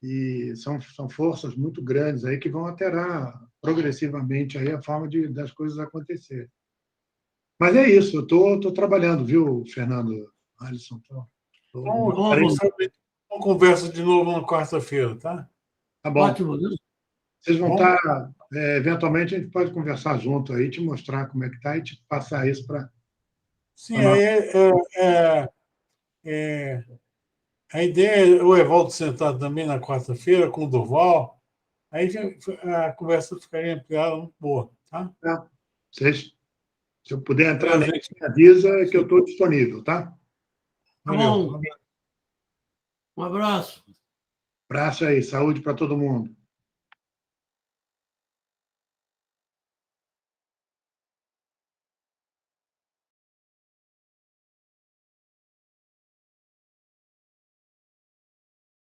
E são forças muito grandes aí que vão alterar progressivamente aí a forma das coisas acontecerem. Mas é isso, eu estou trabalhando, viu, Fernando, Alisson? Vamos conversa de novo na quarta-feira, tá? Tá bom. Ótimo, viu? Vocês vão estar... eventualmente, a gente pode conversar junto aí, te mostrar como é que está e te passar isso para... Sim, a ideia é o Evaldo sentar também na quarta-feira com o Durval, aí a conversa ficaria ampliada muito boa, tá? Se eu puder entrar nele, me avisa que eu estou disponível, tá? Tá bom. Um abraço. Abraço aí, saúde para todo mundo.